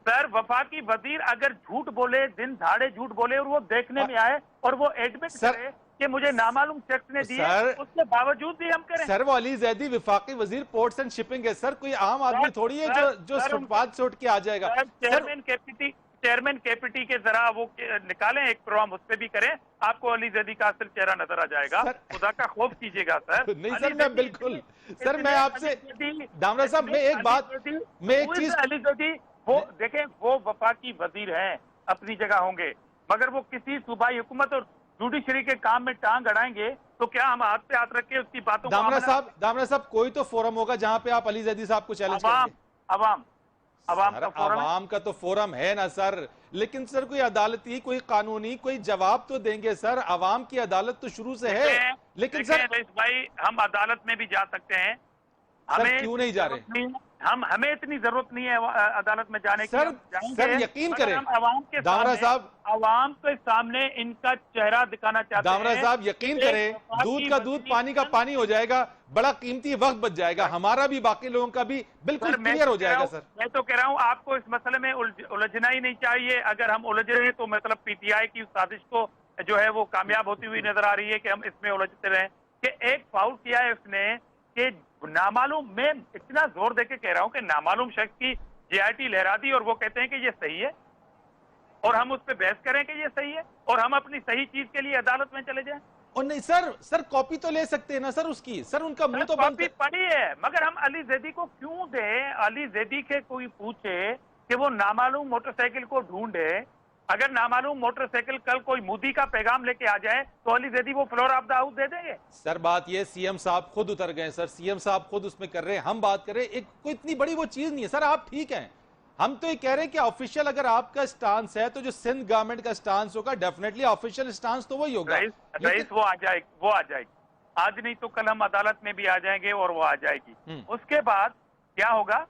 سر وفاقی وزیر اگر جھوٹ بولے, دن دھاڑے جھوٹ بولے, اور وہ دیکھنے میں آئے اور وہ ایڈمٹ کرے کہ مجھے نامعلوم شخص نے دیے, اس کے باوجود بھی ہم کریں. سر وہ علی زیدی وفاقی وزیر پورٹس اینڈ شپنگ ہے سر, کوئی عام آدمی تھوڑی ہے جو فٹ سے اٹھ کے آ جائے گا. چیئرمین کے پی ٹی کے ذرا وہ نکالیں ایک پروگرام, اس پہ بھی کریں, آپ کو علی زیدی کا اصل چہرہ نظر آ جائے گا. خدا کا خوف کیجئے گا سر. نہیں سر میں بالکل, سر میں آپ سے دامرا صاحب میں ایک بات, میں ایک چیز, علی زیدی وہ دیکھیں وہ وفاقی وزیر ہیں, اپنی جگہ ہوں گے, مگر وہ کسی صوبائی حکومت اور جوڈیشری کے کام میں ٹانگ اڑائیں گے تو کیا ہم ہاتھ پہ ہاتھ رکھ کے اس کی باتوں کو. دامرا صاحب کوئی تو فورم ہوگا جہاں پہ آپ علی زیدی صاحب کو چیلنج کریں گے. عوام کا تو فورم ہے نا سر, لیکن سر کوئی عدالتی, کوئی قانونی, کوئی جواب تو دیں گے سر. عوام کی عدالت تو شروع سے ہے, لیکن سر بھائی ہم عدالت میں بھی جا سکتے ہیں, ہمیں کیوں نہیں جا رہے, ہمیں اتنی ضرورت نہیں ہے عدالت میں جانے کی. سر یقین کریں عوام کے دامرا صاحب, عوام کے سامنے ان کا چہرہ دکھانا چاہتے ہیں. دامرا صاحب یقین کریں, دودھ کا دودھ پانی کا پانی ہو جائے گا, بڑا قیمتی وقت بچ جائے گا, ہمارا بھی باقی لوگوں کا بھی بالکل کلیئر ہو جائے گا. سر میں تو کہہ رہا ہوں آپ کو اس مسئلے میں الجھنا ہی نہیں چاہیے. اگر ہم الجھ رہے ہیں تو مطلب پی ٹی آئی کی سازش کو جو ہے وہ کامیاب ہوتی ہوئی نظر آ رہی ہے کہ ہم اس میں الجھتے رہیں. کہ ایک فاؤل کیا ہے اس نے کہ نامعلوم, میں اتنا زور دے کے کہہ رہا ہوں کہ نامعلوم شخص کی جے آئی ٹی لہرا دی, اور وہ کہتے ہیں کہ یہ صحیح ہے, اور ہم اس پہ بحث کریں کہ یہ صحیح ہے, اور ہم اپنی صحیح چیز کے لیے عدالت میں چلے جائیں. اور نہیں سر کاپی تو لے سکتے ہیں نا سر اس کی, سر ان کا منہ تو بند پڑی ہے, مگر ہم علی زیدی کو کیوں دیں؟ علی زیدی کے کوئی پوچھے کہ وہ نامعلوم موٹر سائیکل کو ڈھونڈے, اگر نامعلوم موٹر سائیکل کل کوئی مودی کا پیغام لے کے آ جائے تو علی زیدی وہ فلور آف دا ہاؤس دے دیں گے. سر بات یہ سی ایم صاحب خود اتر گئے سر, سی ایم صاحب خود اس میں کر رہے ہیں, ہم بات کر رہے ہیں, کوئی اتنی بڑی وہ چیز نہیں ہے سر. آپ ٹھیک ہیں, ہم تو یہ کہہ رہے ہیں کہ آفیشیل اگر آپ کا سٹانس ہے تو جو سندھ گورنمنٹ کا سٹانس ہوگا ڈیفینیٹلی آفیشیل سٹانس تو وہی ہوگا. رئیس وہ آ جائے گی, آج نہیں تو کل ہم عدالت میں بھی آ جائیں گے اور وہ آ جائے گی. اس کے بعد کیا ہوگا؟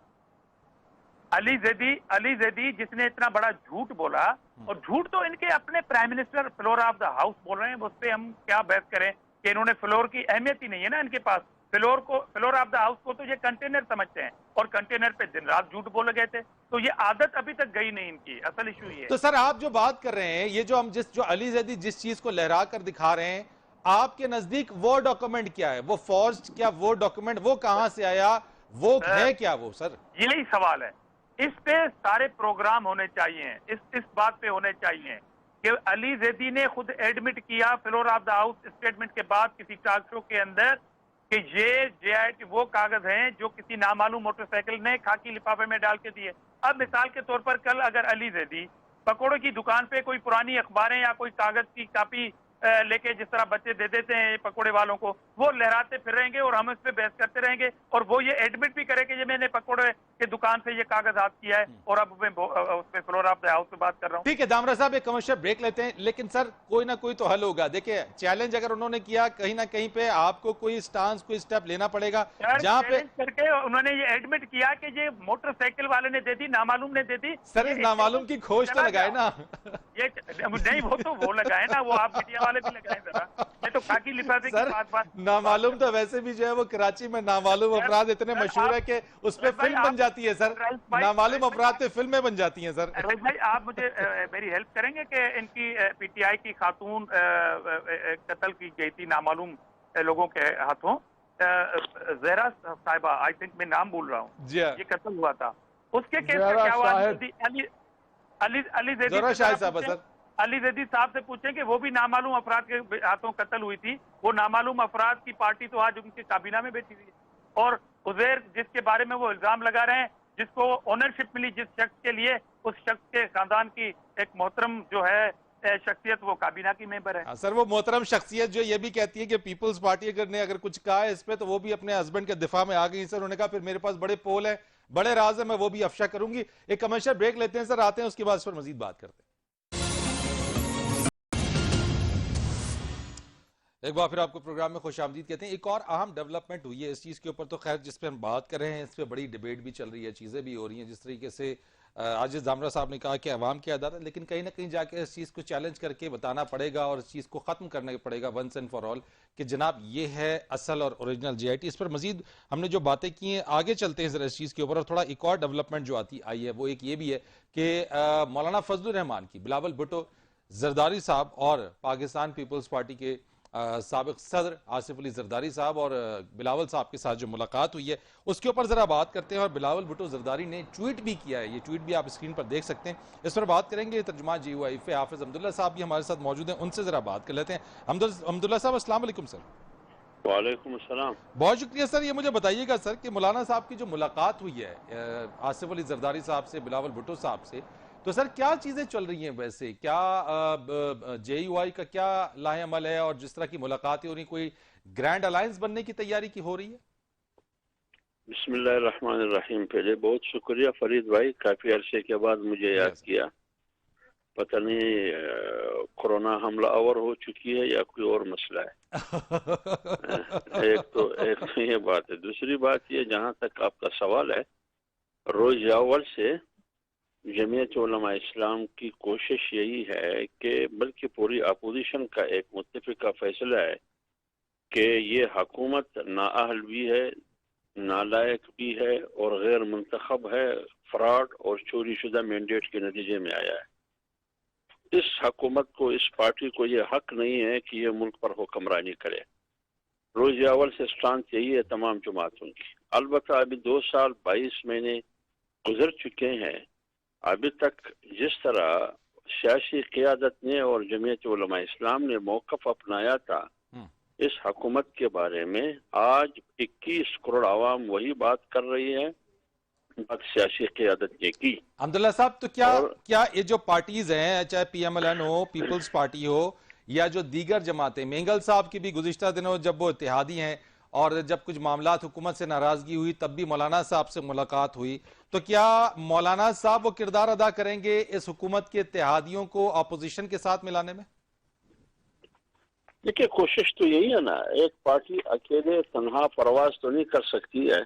علی زیدی جس نے اتنا بڑا جھوٹ بولا, اور جھوٹ تو ان کے اپنے prime minister floor of the house بول رہے ہیں, اس پہ ہم کیا بحث کریں کہ انہوں نے فلور کی اہمیت ہی نہیں ہے نا ان کے پاس. فلور آف دا ہاؤس کو تو یہ کنٹینر سمجھتے ہیں, اور کنٹینر پہ دن رات جھوٹ بول گئے تھے, تو یہ عادت ابھی تک گئی نہیں ان کی. اصل ایشو یہ ہے. تو سر آپ جو بات کر رہے ہیں, یہ جو ہم جو علی زیدی جس چیز کو لہرا کر دکھا رہے ہیں, آپ کے نزدیک وہ ڈاکومنٹ کیا ہے, وہ فورجڈ, کیا وہ ڈاکومنٹ وہ کہاں سے آیا, وہ ہے کیا وہ سر؟ یہی سوال ہے. اس پہ سارے پروگرام ہونے چاہیے, اس بات پہ ہونے چاہیے کہ علی زیدی نے خود ایڈمٹ کیا floor of the house statement کے بعد کسی ٹاک شو کے اندر کہ یہ جے آئی ٹی وہ کاغذ ہیں جو کسی نامعلوم موٹر سائیکل نے خاکی لفافے میں ڈال کے دیے. اب مثال کے طور پر کل اگر علی زیدی پکوڑے کی دکان پہ کوئی پرانی اخباریں یا کوئی کاغذ کی کاپی لے کے جس طرح بچے دے دیتے ہیں پکوڑے والوں کو, وہ لہراتے پھر رہیں گے اور ہم اس پہ بحث کرتے رہیں گے, اور وہ یہ ایڈمٹ بھی کرے کہ یہ میں نے پکوڑے کی دکان سے یہ کاغذات کیا ہے, اور اب میں اس پہ فلور آف دا ہاؤس پہ بات کر رہا ہوں. ٹھیک ہے دامرا صاحب, ایک کمرشل بریک لیتے ہیں, لیکن سر کوئی نہ کوئی تو حل ہوگا. دیکھیں چیلنج اگر انہوں نے کیا, کہیں نہ کہیں پہ آپ کو کوئی سٹانس, کوئی سٹیپ لینا پڑے گا. جہاں پہ کر کے انہوں نے یہ ایڈمٹ کیا کہ یہ موٹر سائیکل والے نے دے دی, نامعلوم نے دے دی. سر اس نامعلوم کی کھوج تو لگائے نا. نہیں وہ تو وہ لگائے نا, وہ آپ میڈیا والے بھی لگائے ذرا. یہ تو خاکی لفافے کی بات. نامعلوم تو ویسے بھی جو ہے وہ کراچی میں نامعلوم افراد اتنے مشہور ہے کہ اس پہ فلم بن جاتی ہے سر. نامعلوم افراد پہ فلمیں بن جاتی ہیں سر. روز بھائی آپ مجھے میری ہیلپ کریں گے کہ ان کی پی ٹی آئی کی خاتون قتل کی گئی تھی نامعلوم لوگوں کے ہاتھوں, زہرا صاحبہ, آئی تھنک میں نام بھول رہا ہوں, یہ قتل ہوا تھا. उसके केस का ज़रा क्या हुआ? शाहिद। अली ज़ैदी ज़रा से शाहिद जरा साहब, पूछें। सर। अली ज़ैदी साहब से पूछें कि वो भी नामालूम अफराद के हाथों कत्ल हुई थी। वो नामालूम अफराद की पार्टी तो आज उनके काबीना में बैठी हुई है। और उज़ैर जिसके बारे में वो इल्जाम लगा रहे हैं, जिसको ओनरशिप मिली जिस शख्स के लिए, उस शख्स के खानदान की एक मोहतरम जो है शख्सियत, वो काबीना की मेंबर है। हाँ, सर वो मोहतरम शख्सियत जो ये भी कहती है कि पीपल्स पार्टी ने अगर कुछ कहा है इस पे तो वो भी अपने हस्बैंड के दिफा में आ गई। सर उन्होंने कहा फिर मेरे पास बड़े पोल है, बड़े राज है, मैं वो भी अफशा करूंगी। एक कमर्शियल ब्रेक लेते हैं सर, आते हैं उसके बाद इस पर मजीद बात करते हैं। एक बार फिर आपको प्रोग्राम में खुश आमदीद कहते हैं। एक और अहम डेवलपमेंट हुई है इस चीज़ के ऊपर, तो खैर जिस पे हम बात कर रहे हैं इस पे बड़ी डिबेट भी चल रही है, चीज़ें भी हो रही हैं। जिस तरीके से आज जामरा साहब ने कहा कि अवाम की अदालत, लेकिन कहीं ना कहीं जाके इस चीज़ को चैलेंज करके बताना पड़ेगा और इस चीज़ को ख़त्म करना पड़ेगा वंस एंड फॉर ऑल कि जनाब ये है असल और ओरिजिनल JIT। इस पर मजीद हमने जो बातें की हैं, आगे चलते हैं ज़रा इस चीज़ के ऊपर। और थोड़ा एक और डेवलपमेंट जो आई है वो एक ये भी है कि मौलाना फजलुर रहमान की बिलावल भुट्टो जरदारी साहब और पाकिस्तान पीपल्स पार्टी के साबिक सदर आसिफ अली जरदारी साहब और बिलावल साहब के साथ जो मुलाकात हुई है उसके ऊपर ज़रा बात करते हैं। और बिलावल भुट्टो जरदारी ने ट्वीट भी किया है, ये ट्वीट भी आप स्क्रीन पर देख सकते हैं, इस पर बात करेंगे। तर्जुमा GUIF हाफिज अब्दुल्ला साहब भी हमारे साथ मौजूद हैं, उनसे ज़रा बात कर लेते हैं। अब्दुल्ला साहब अस्सलाम वालेकुम सर। वालेकुम अस्सलाम। बहुत शुक्रिया सर। ये मुझे बताइएगा सर कि मौलाना साहब की जो मुलाकात हुई है आसिफ अली जरदारी साहब से, बिलावल भुट्टो साहब से, तो सर क्या चीजें चल रही हैं वैसे, क्या JUI का क्या लाहे अमल है और जिस तरह की मुलाकातें हो रही, कोई ग्रैंड अलायंस बनने की तैयारी की हो रही है? बिस्मिल्लाहिर्रहमानिर्रहीम। पहले बहुत शुक्रिया फरीद भाई, काफी अरसे के बाद मुझे याद किया। पता नहीं कोरोना हमला आवर हो चुकी है या कोई और मसला है। एक तो ये बात है। दूसरी बात ये, जहाँ तक आपका सवाल है, रोज अव्वल से जमीयत उलमा इस्लाम की कोशिश यही है कि बल्कि पूरी अपोजिशन का एक मुत्तफिका फैसला है कि ये हुकूमत नाअहल भी है, नालायक भी है और गैर मुंतखब है, फ्रॉड और चोरी शुदा मैंडेट के नतीजे में आया है। इस हुकूमत को, इस पार्टी को ये हक नहीं है कि ये मुल्क पर हुक्मरानी करे। रोज अव्वल से स्टांस यही है तमाम जमातों की। अलबत्ता अभी 2 साल 22 महीने गुजर चुके हैं, अभी तक जिस तरह सियासी क़ियादत ने और जमीयत उलमा इस्लाम ने मौक़िफ़ अपनाया था इस हुकूमत के बारे में, आज 21 करोड़ आवाम वही बात कर रही है बात सियासी क़ियादत ने की। अब्दुल्ला साहब, तो क्या ये जो पार्टीज हैं, चाहे PMLN हो, पीपल्स पार्टी हो या जो दीगर जमातें, मेंगल साहब की भी गुज़िश्ता दिनों जब वो इत्तेहादी हैं और जब कुछ मामलात हुकूमत से नाराजगी हुई तब भी मौलाना साहब से मुलाकात हुई, तो क्या मौलाना साहब वो किरदार अदा करेंगे इस हुकूमत के इत्तेहादियों को अपोजिशन के साथ मिलाने में? देखिए, कोशिश तो यही है ना, एक पार्टी अकेले तन्हा परवाज तो नहीं कर सकती है।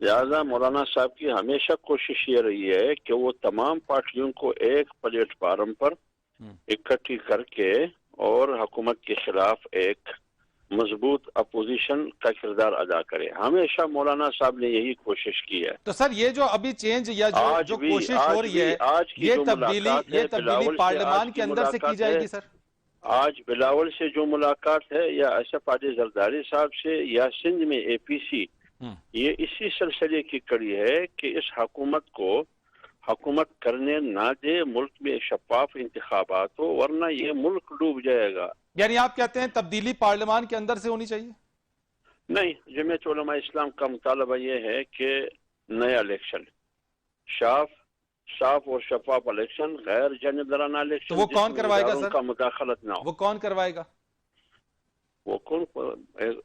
लिहाजा मौलाना साहब की हमेशा कोशिश ये रही है कि वो तमाम पार्टियों को एक प्लेटफार्म पर इकट्ठी करके और हुकूमत के खिलाफ एक मजबूत अपोजिशन का किरदार अदा करे। हमेशा मौलाना साहब ने यही कोशिश की है। तो सर ये जो अभी चेंज या जो कोशिश हो रही है, ये तब्दीली पार्लियामान के अंदर से की जाएगी सर? आज बिलावल से जो मुलाकात है या आसिफ अली जरदारी साहब से या सिंध में APC, ये इसी सिलसिले की कड़ी है कि इस हुकूमत को हुकूमत करने ना दे, मुल्क में शफाफ इंतखाबात हो, वरना ये मुल्क डूब जाएगा। यानी आप कहते हैं तब्दीली पार्लियामान के अंदर से होनी चाहिए? नहीं, जमीयत उलमा इस्लाम का मुतालबा ये है कि नया इलेक्शन, साफ और शफाफ इलेक्शन, गैर जानिबदाराना इलेक्शन। तो वो कौन करवाएगा सर? उनका मुदाखलत ना हो। वो कौन करवाएगा? वो कौन?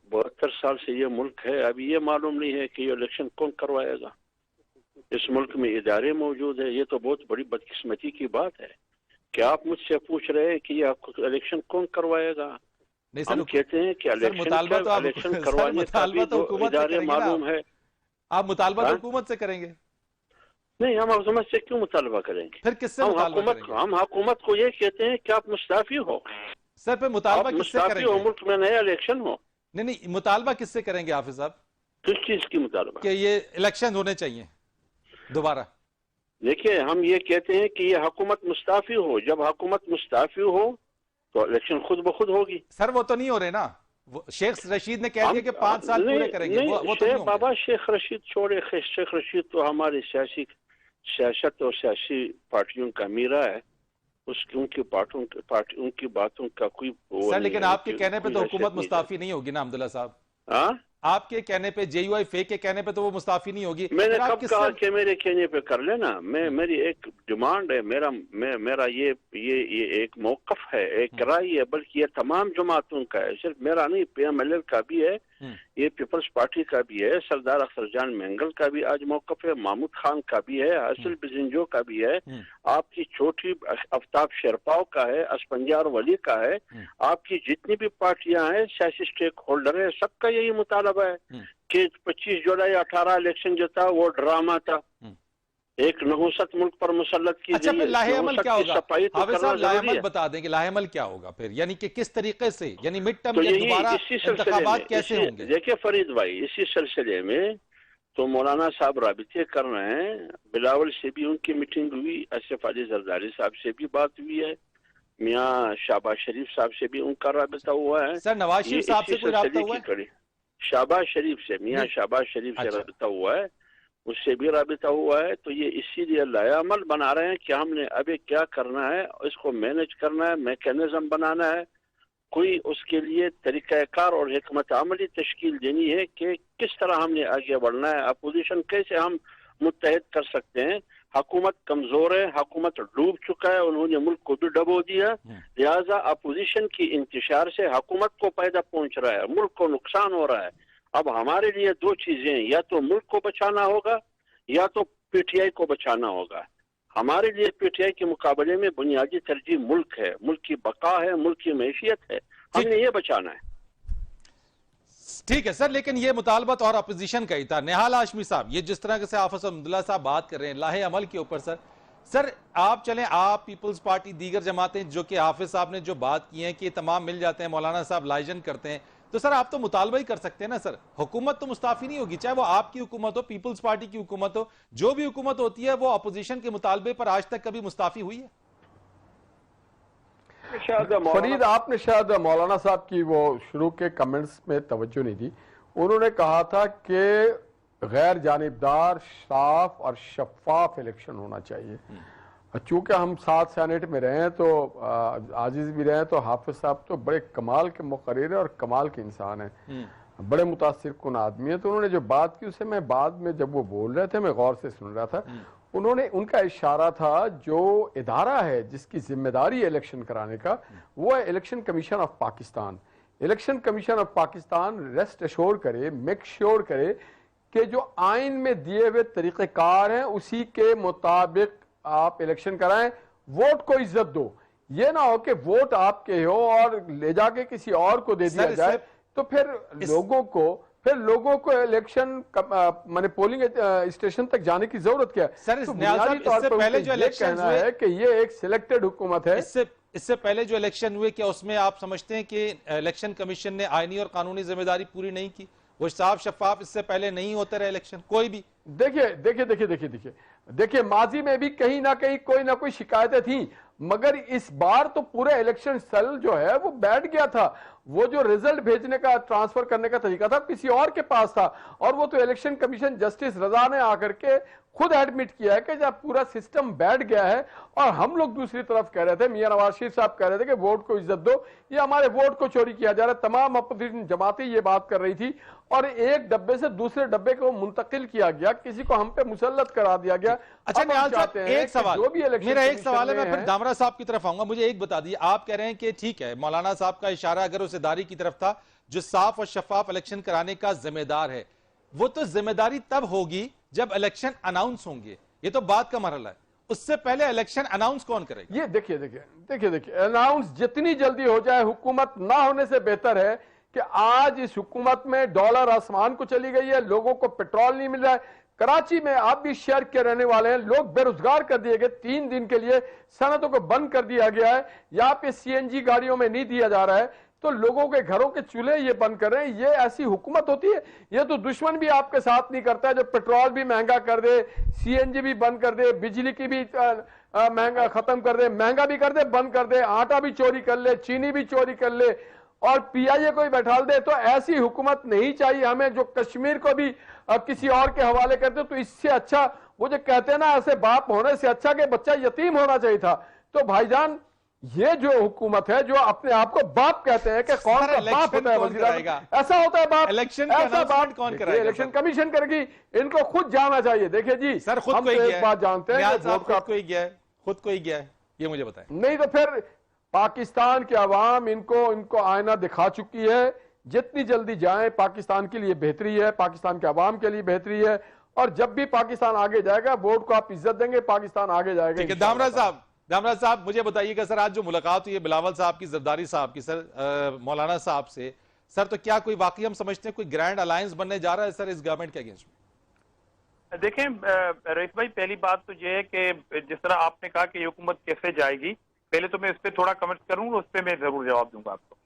72 साल से ये मुल्क है, अभी ये मालूम नहीं है कि ये इलेक्शन कौन करवाएगा। इस मुल्क में इदारे मौजूद है। ये तो बहुत बड़ी बदकिस्मती की बात है कि आप मुझसे पूछ रहे हैं कि ये इलेक्शन कौन करवाएगा। नहीं हम कहते हैं कि इलेक्शन करवाने का भी तो इदारे मालूम है। आप मुतालबा तो हुकूमत से करेंगे? नहीं, हम हुकूमत से क्यों मुतालबा करेंगे? फिर किससे मुतालबा करेंगे? हम हुकूमत को ये कहते हैं कि आप मुस्ताफी हो। सर फिर मुतालबा किससे करेंगे? मुल्क में नया इलेक्शन हो। नहीं, मुतालबा किससे करेंगे हाफिज साहब? किस चीज की मुतालबा? कि ये इलेक्शन होने चाहिए दोबारा। देखिए, हम ये कहते हैं कि ये हुकूमत मुस्ताफी हो। जब हुकूमत मुस्ताफी हो तो इलेक्शन खुद ब खुद होगी। सर वो तो नहीं हो रहे ना, शेख रशीद ने कह दिया कि 5 साल पूरे करेंगे। वो तो नहीं बाबा शेख रशीद छोड़े, शेख रशीद तो हमारे सियासी सियासत और सियासी पार्टियों का मीरा है, उन की बातों का कोई वो सर नहीं लेकिन है, आपके उनकी कहने पे कोई तो हैसियत हुकूमत नहीं मुस्ताफी नहीं होगी ना अब्दुल्ला साहब? हाँ, आपके कहने पे, JUI फेक के कहने पे तो वो मुस्ताफी नहीं होगी। मैंने फिर आप कब किससे- कहा कि मेरे कहने पे कर लेना? मेरी एक डिमांड है, मेरा ये एक मौकफ है, एक राय है, बल्कि ये तमाम जमातों का है, सिर्फ मेरा नहीं, PMLL का भी है, ये पीपल्स पार्टी का भी है, सरदार अख्तर जान मैंगल का भी आज मौकफ है, महमूद खान का भी है, हासिल बिजंजो का भी है, आपकी छोटी आफ्ताब शेरपाव का है, असफंजार वली का है, आपकी जितनी भी पार्टियां हैं, सियासी स्टेक होल्डर है, सबका यही मुतालबा है कि 25 जुलाई 18 इलेक्शन जो था वो ड्रामा था, एक नहुसत मुल्क पर मुसल्लत की अच्छा, गई फिर है। लाहे-अमल नहुसत क्या की होगा? सफाई तो हाफिज करना साहब जरूरी लाहे-अमल है। बता दें कि लाहे-अमल क्या होगा फिर, यानी कि किस तरीके से, यानी मिड टर्म तो या यही दोबारा इसी सिलसिले इंतखाबात में, कैसे होंगे? देखिए फरीद भाई, इसी सिलसिले में तो मौलाना साहब राबिते कर रहे हैं, बिलावल से भी उनकी मीटिंग हुई, असफ अली जरदारी साहब से भी बात हुई है, मियाँ शाहबाज शरीफ साहब से भी उनका राबिता हुआ है। सर नवाज शरीफ साहब से कोई राब्ता हुआ है? शाहबाज शरीफ से, मियाँ शाहबाज शरीफ से अच्छा। राबिता हुआ है, उससे भी राबिता हुआ है। तो ये इसीलिए लायामल बना रहे हैं कि हमने अभी क्या करना है, इसको मैनेज करना है, मैकेनिज्म बनाना है, कोई उसके लिए तरीक़ाकार और हिकमत अमली तश्कील देनी है कि किस तरह हमने आगे बढ़ना है, अपोजिशन कैसे हम मुत्तहिद कर सकते हैं। हुकूमत कमजोर है, हुकूमत डूब चुका है, उन्होंने मुल्क को भी डबो दिया, लिहाजा अपोजिशन की इंतशार से हुकूमत को फायदा पहुंच रहा है, मुल्क को नुकसान हो रहा है। अब हमारे लिए दो चीजें, या तो मुल्क को बचाना होगा या तो PTI को बचाना होगा। हमारे लिए PTI के मुकाबले में बुनियादी तरजीह मुल्क है, मुल्क की बका है, मुल्क की मैशियत है, हमने ये बचाना है। ठीक है सर, लेकिन ये मुतालबत और अपोजिशन का ही था। निहाल हाशमी साहब, ये जिस तरह से हाफिज अब्दुल्ला साहब बात कर रहे हैं लाहे अमल के ऊपर, सर आप चलें, आप पीपल्स पार्टी, दीगर जमातें जो कि हाफिज साहब ने जो बात की है कि तमाम मिल जाते हैं, मौलाना साहब लाइजन करते हैं, तो सर आप तो मुतालबा ही कर सकते हैं ना सर, हुकूमत तो मुस्ताफी नहीं होगी, चाहे वो आपकी हुकूमत हो, पीपल्स पार्टी की हुकूमत हो, जो भी हुकूमत होती है वो अपोजिशन के मुतालबे पर आज तक कभी मुस्ताफी हुई है? फरीद, आपने शायद मौलाना साहब की वो शुरू के कमेंट्स में तवज्जो नहीं दी। उन्होंने कहा था कि गैर जानिबदार, साफ और शफाफ इलेक्शन होना चाहिए। चूंकि हम 7 सेनेट में रहे हैं तो आजिज भी रहे हैं, तो हाफिज साहब तो बड़े कमाल के मुकर्रिर और कमाल के इंसान हैं, बड़े मुतासिर कुन आदमी है। तो उन्होंने जो बात की उसे मैं बाद में जब वो बोल रहे थे मैं गौर से सुन रहा था। उन्होंने, उनका इशारा था जो इदारा है जिसकी जिम्मेदारी है इलेक्शन कराने का, वो है election commission of Pakistan. Election commission of Pakistan rest assure करे, मेक श्योर करे कि जो आइन में दिए हुए तरीक़ेकार हैं उसी के मुताबिक आप इलेक्शन कराएं, वोट को इज्जत दो। ये ना हो कि वोट आपके हो और ले जाके किसी और को दे दिया जाए, तो फिर लोगों को इलेक्शन माने पोलिंग स्टेशन तक जाने की जरूरत क्या है? सर तो इससे पहले जो इलेक्शन हुए है कि ये एक सिलेक्टेड हुकूमत है। इससे पहले जो इलेक्शन हुए, क्या उसमें आप समझते हैं कि इलेक्शन कमीशन ने आईनी और कानूनी जिम्मेदारी पूरी नहीं की? वो साफ शफाफ इससे पहले नहीं होते रहे इलेक्शन कोई भी? देखिए माजी में भी कहीं ना कहीं कोई ना कोई शिकायतें थी, मगर इस बार तो पूरा इलेक्शन सेल जो है वो बैठ गया था। वो जो रिजल्ट भेजने का, ट्रांसफर करने का तरीका था किसी और के पास था, और वो तो इलेक्शन कमीशन जस्टिस रजा ने आकर के खुद एडमिट किया है कि जब पूरा सिस्टम बैठ गया है। और हम लोग दूसरी तरफ कह रहे थे, मियां नवाज शरीफ साहब कह रहे थे कि वोट को इज्जत दो, ये हमारे वोट को चोरी किया जा रहा है। तमाम अपोजिशन जमातें ये बात कर रही थी और एक डब्बे से दूसरे डब्बे को मुंतकिल किया गया, किसी को हम पे मुसल्लत करा दिया गया। अच्छा निहाल साहब, एक सवाल, मेरा एक सवाल है, मैं फिर है, दामरा साहब की तरफ आऊंगा। मुझे एक बता दिए, आप कह रहे हैं कि ठीक है मौलाना साहब का इशारा अगर उस इदारे की तरफ था जो साफ और शफाफ इलेक्शन कराने का जिम्मेदार है, वो तो जिम्मेदारी तब होगी जब इलेक्शन अनाउंस होंगे, ये तो बात का मरहला है। उससे पहले इलेक्शन अनाउंस कौन करेगा? ये देखिए अनाउंस जितनी जल्दी हो जाए, हुकूमत ना होने से बेहतर है कि आज इस हुकूमत में डॉलर आसमान को चली गई है, लोगों को पेट्रोल नहीं मिल रहा है। कराची में आप भी शहर के रहने वाले हैं, लोग बेरोजगार कर दिए गए, 3 दिन के लिए सनतों को बंद कर दिया गया है, यहाँ पे CNG गाड़ियों में नहीं दिया जा रहा है, तो लोगों के घरों के चूल्हे ये बंद कर रहे हैं। ये ऐसी हुकूमत होती है? ये तो दुश्मन भी आपके साथ नहीं करता है, जो पेट्रोल भी महंगा कर दे, CNG भी बंद कर दे, बिजली की भी महंगा खत्म कर दे, महंगा भी कर दे, बंद कर दे, आटा भी चोरी कर ले, चीनी भी चोरी कर ले और PIA को भी बैठा दे। तो ऐसी हुकूमत नहीं चाहिए हमें जो कश्मीर को भी किसी और के हवाले कर दे। तो इससे अच्छा वो जो कहते हैं ना ऐसे बाप होने से अच्छा कि बच्चा यतीम होना चाहिए था। तो भाईजान ये जो हुकूमत है जो अपने आप को बाप कहते हैं कि कौन सा बाप होता है वज़ीर आज़म, ऐसा होता है बाप, इलेक्शन ऐसा बाप कौन कराएगा? इलेक्शन कमीशन करेगी, इनको खुद जाना चाहिए। देखिए जी सर खुद हम को तो ही एक बात जानते हैं कि वोट का खुद को ही गया है, ये मुझे बताएं। नहीं तो फिर पाकिस्तान की आवाम इनको आईना दिखा चुकी है। जितनी जल्दी जाएं पाकिस्तान के लिए बेहतरी है, पाकिस्तान के आवाम के लिए बेहतरी है, और जब भी पाकिस्तान आगे जाएगा वोट को आप इज्जत देंगे, पाकिस्तान आगे जाएगा। ठीक है दामराज साहब मुझे बताइएगा सर, आज जो मुलाकात हुई है बिलावल साहब की, जरदारी साहब की, सर मौलाना साहब से, सर तो क्या कोई वाकई हम समझते हैं कोई ग्रैंड अलायंस बनने जा रहा है सर इस गवर्नमेंट के अगेंस्ट में? देखें रईस भाई, पहली बात तो ये है कि जिस तरह आपने कहा कि ये हुकूमत कैसे जाएगी, पहले तो मैं इस पर थोड़ा कमेंट करूंगा, उस पर मैं जरूर जवाब दूंगा आपको।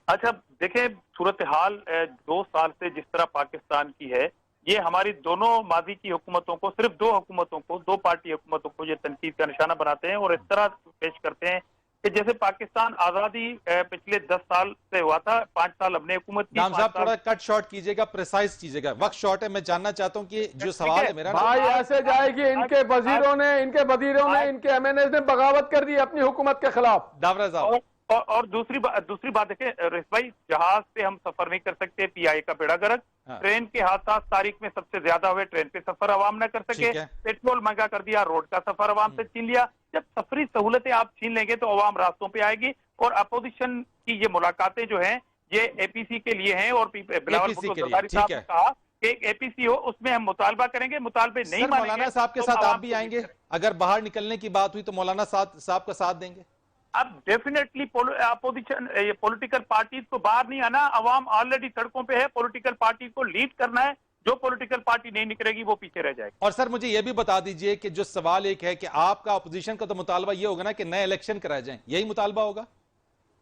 अच्छा देखें, सूरत हाल 2 साल से जिस तरह पाकिस्तान की है, ये हमारी दोनों माजी की हुकूमतों को, सिर्फ 2 हुकूमतों को, 2 पार्टी हुकूमतों को ये तनकीद का निशाना बनाते हैं और इस तरह पेश करते हैं कि जैसे पाकिस्तान आजादी पिछले 10 साल से हुआ था, 5 साल अपने हुकूमत की। साहब थोड़ा कट शॉर्ट कीजिएगा, प्रिसाइज कीजिएगा, वक्त शॉर्ट है। मैं जानना चाहता हूं कि जो सवाल है मेरा भाई ऐसे जाएगी, इनके वजीरों ने इनके एमएनएस ने बगावत कर दी अपनी हुकूमत के खिलाफ। दामराज साहब और दूसरी बात देखें रईस भाई, जहाज से हम सफर नहीं कर सकते, पीआई का बेड़ा गर्क। ट्रेन के हादसा तारीख में सबसे ज्यादा हुए, ट्रेन पे सफर अवाम न कर सके, पेट्रोल महंगा कर दिया, रोड का सफर अवाम से छीन लिया। जब सफरी सहूलतें आप छीन लेंगे तो अवाम रास्तों पे आएगी। और अपोजिशन की ये मुलाकातें जो हैं ये एपीसी के लिए हैं, और बिलावल भुट्टो जरदारी साहब ने कहा कि एक एपीसी हो, उसमें हम मुतालबा करेंगे, मुतालबे नहीं मानेंगे। मौलाना साहब के साथ आप भी आएंगे? अगर बाहर निकलने की बात हुई तो मौलाना साहब का साथ देंगे? अब डेफिनेटली अपोजिशन पॉलिटिकल पार्टीज को बाहर नहीं आना, अवाम ऑलरेडी सड़कों पे है, पॉलिटिकल पार्टी को लीड करना है। जो पॉलिटिकल पार्टी नहीं निकलेगी वो पीछे रह जाएगी। और सर मुझे यह भी बता दीजिए कि जो सवाल एक है कि आपका अपोजिशन का तो मुतालबा ये होगा ना कि नए इलेक्शन कराए जाएं, यही मुतालबा होगा?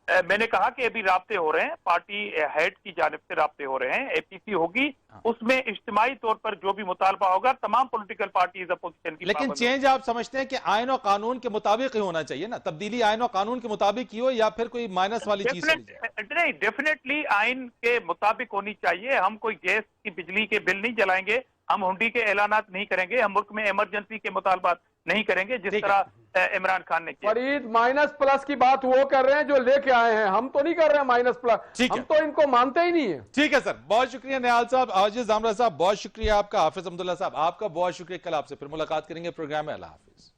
मैंने कहा कि अभी राब्ते हो रहे हैं, पार्टी हेड की जानिब से राब्ते हो रहे हैं, एपीसी होगी, उसमें इज्तिमाई तौर पर जो भी मुतालबा होगा तमाम पॉलिटिकल पार्टीज अपोजिशन की। लेकिन चेंज आप समझते हैं कि आइन और कानून के मुताबिक ही होना चाहिए ना? तब्दीली आइन और कानून के मुताबिक ही हो या फिर कोई माइनस वाली चीज? नहीं, डेफिनेटली आइन के मुताबिक होनी चाहिए। हम कोई गैस की बिजली के बिल नहीं जलाएंगे, हम हुंडी के ऐलानात नहीं करेंगे, हम मुल्क में इमरजेंसी के मुतालबात नहीं करेंगे जिस तरह इमरान खान ने किया। फरीद माइनस प्लस की बात वो कर रहे हैं जो लेके आए हैं, हम तो नहीं कर रहे हैं माइनस प्लस, हम तो इनको मानते ही नहीं है। ठीक है सर, बहुत शुक्रिया निहाल साहब, आजिज दामराज साहब बहुत शुक्रिया आपका, हाफिज अब्दुल्ला साहब आपका बहुत शुक्रिया। कल आपसे फिर मुलाकात करेंगे प्रोग्राम में। अल्लाह हाफिज।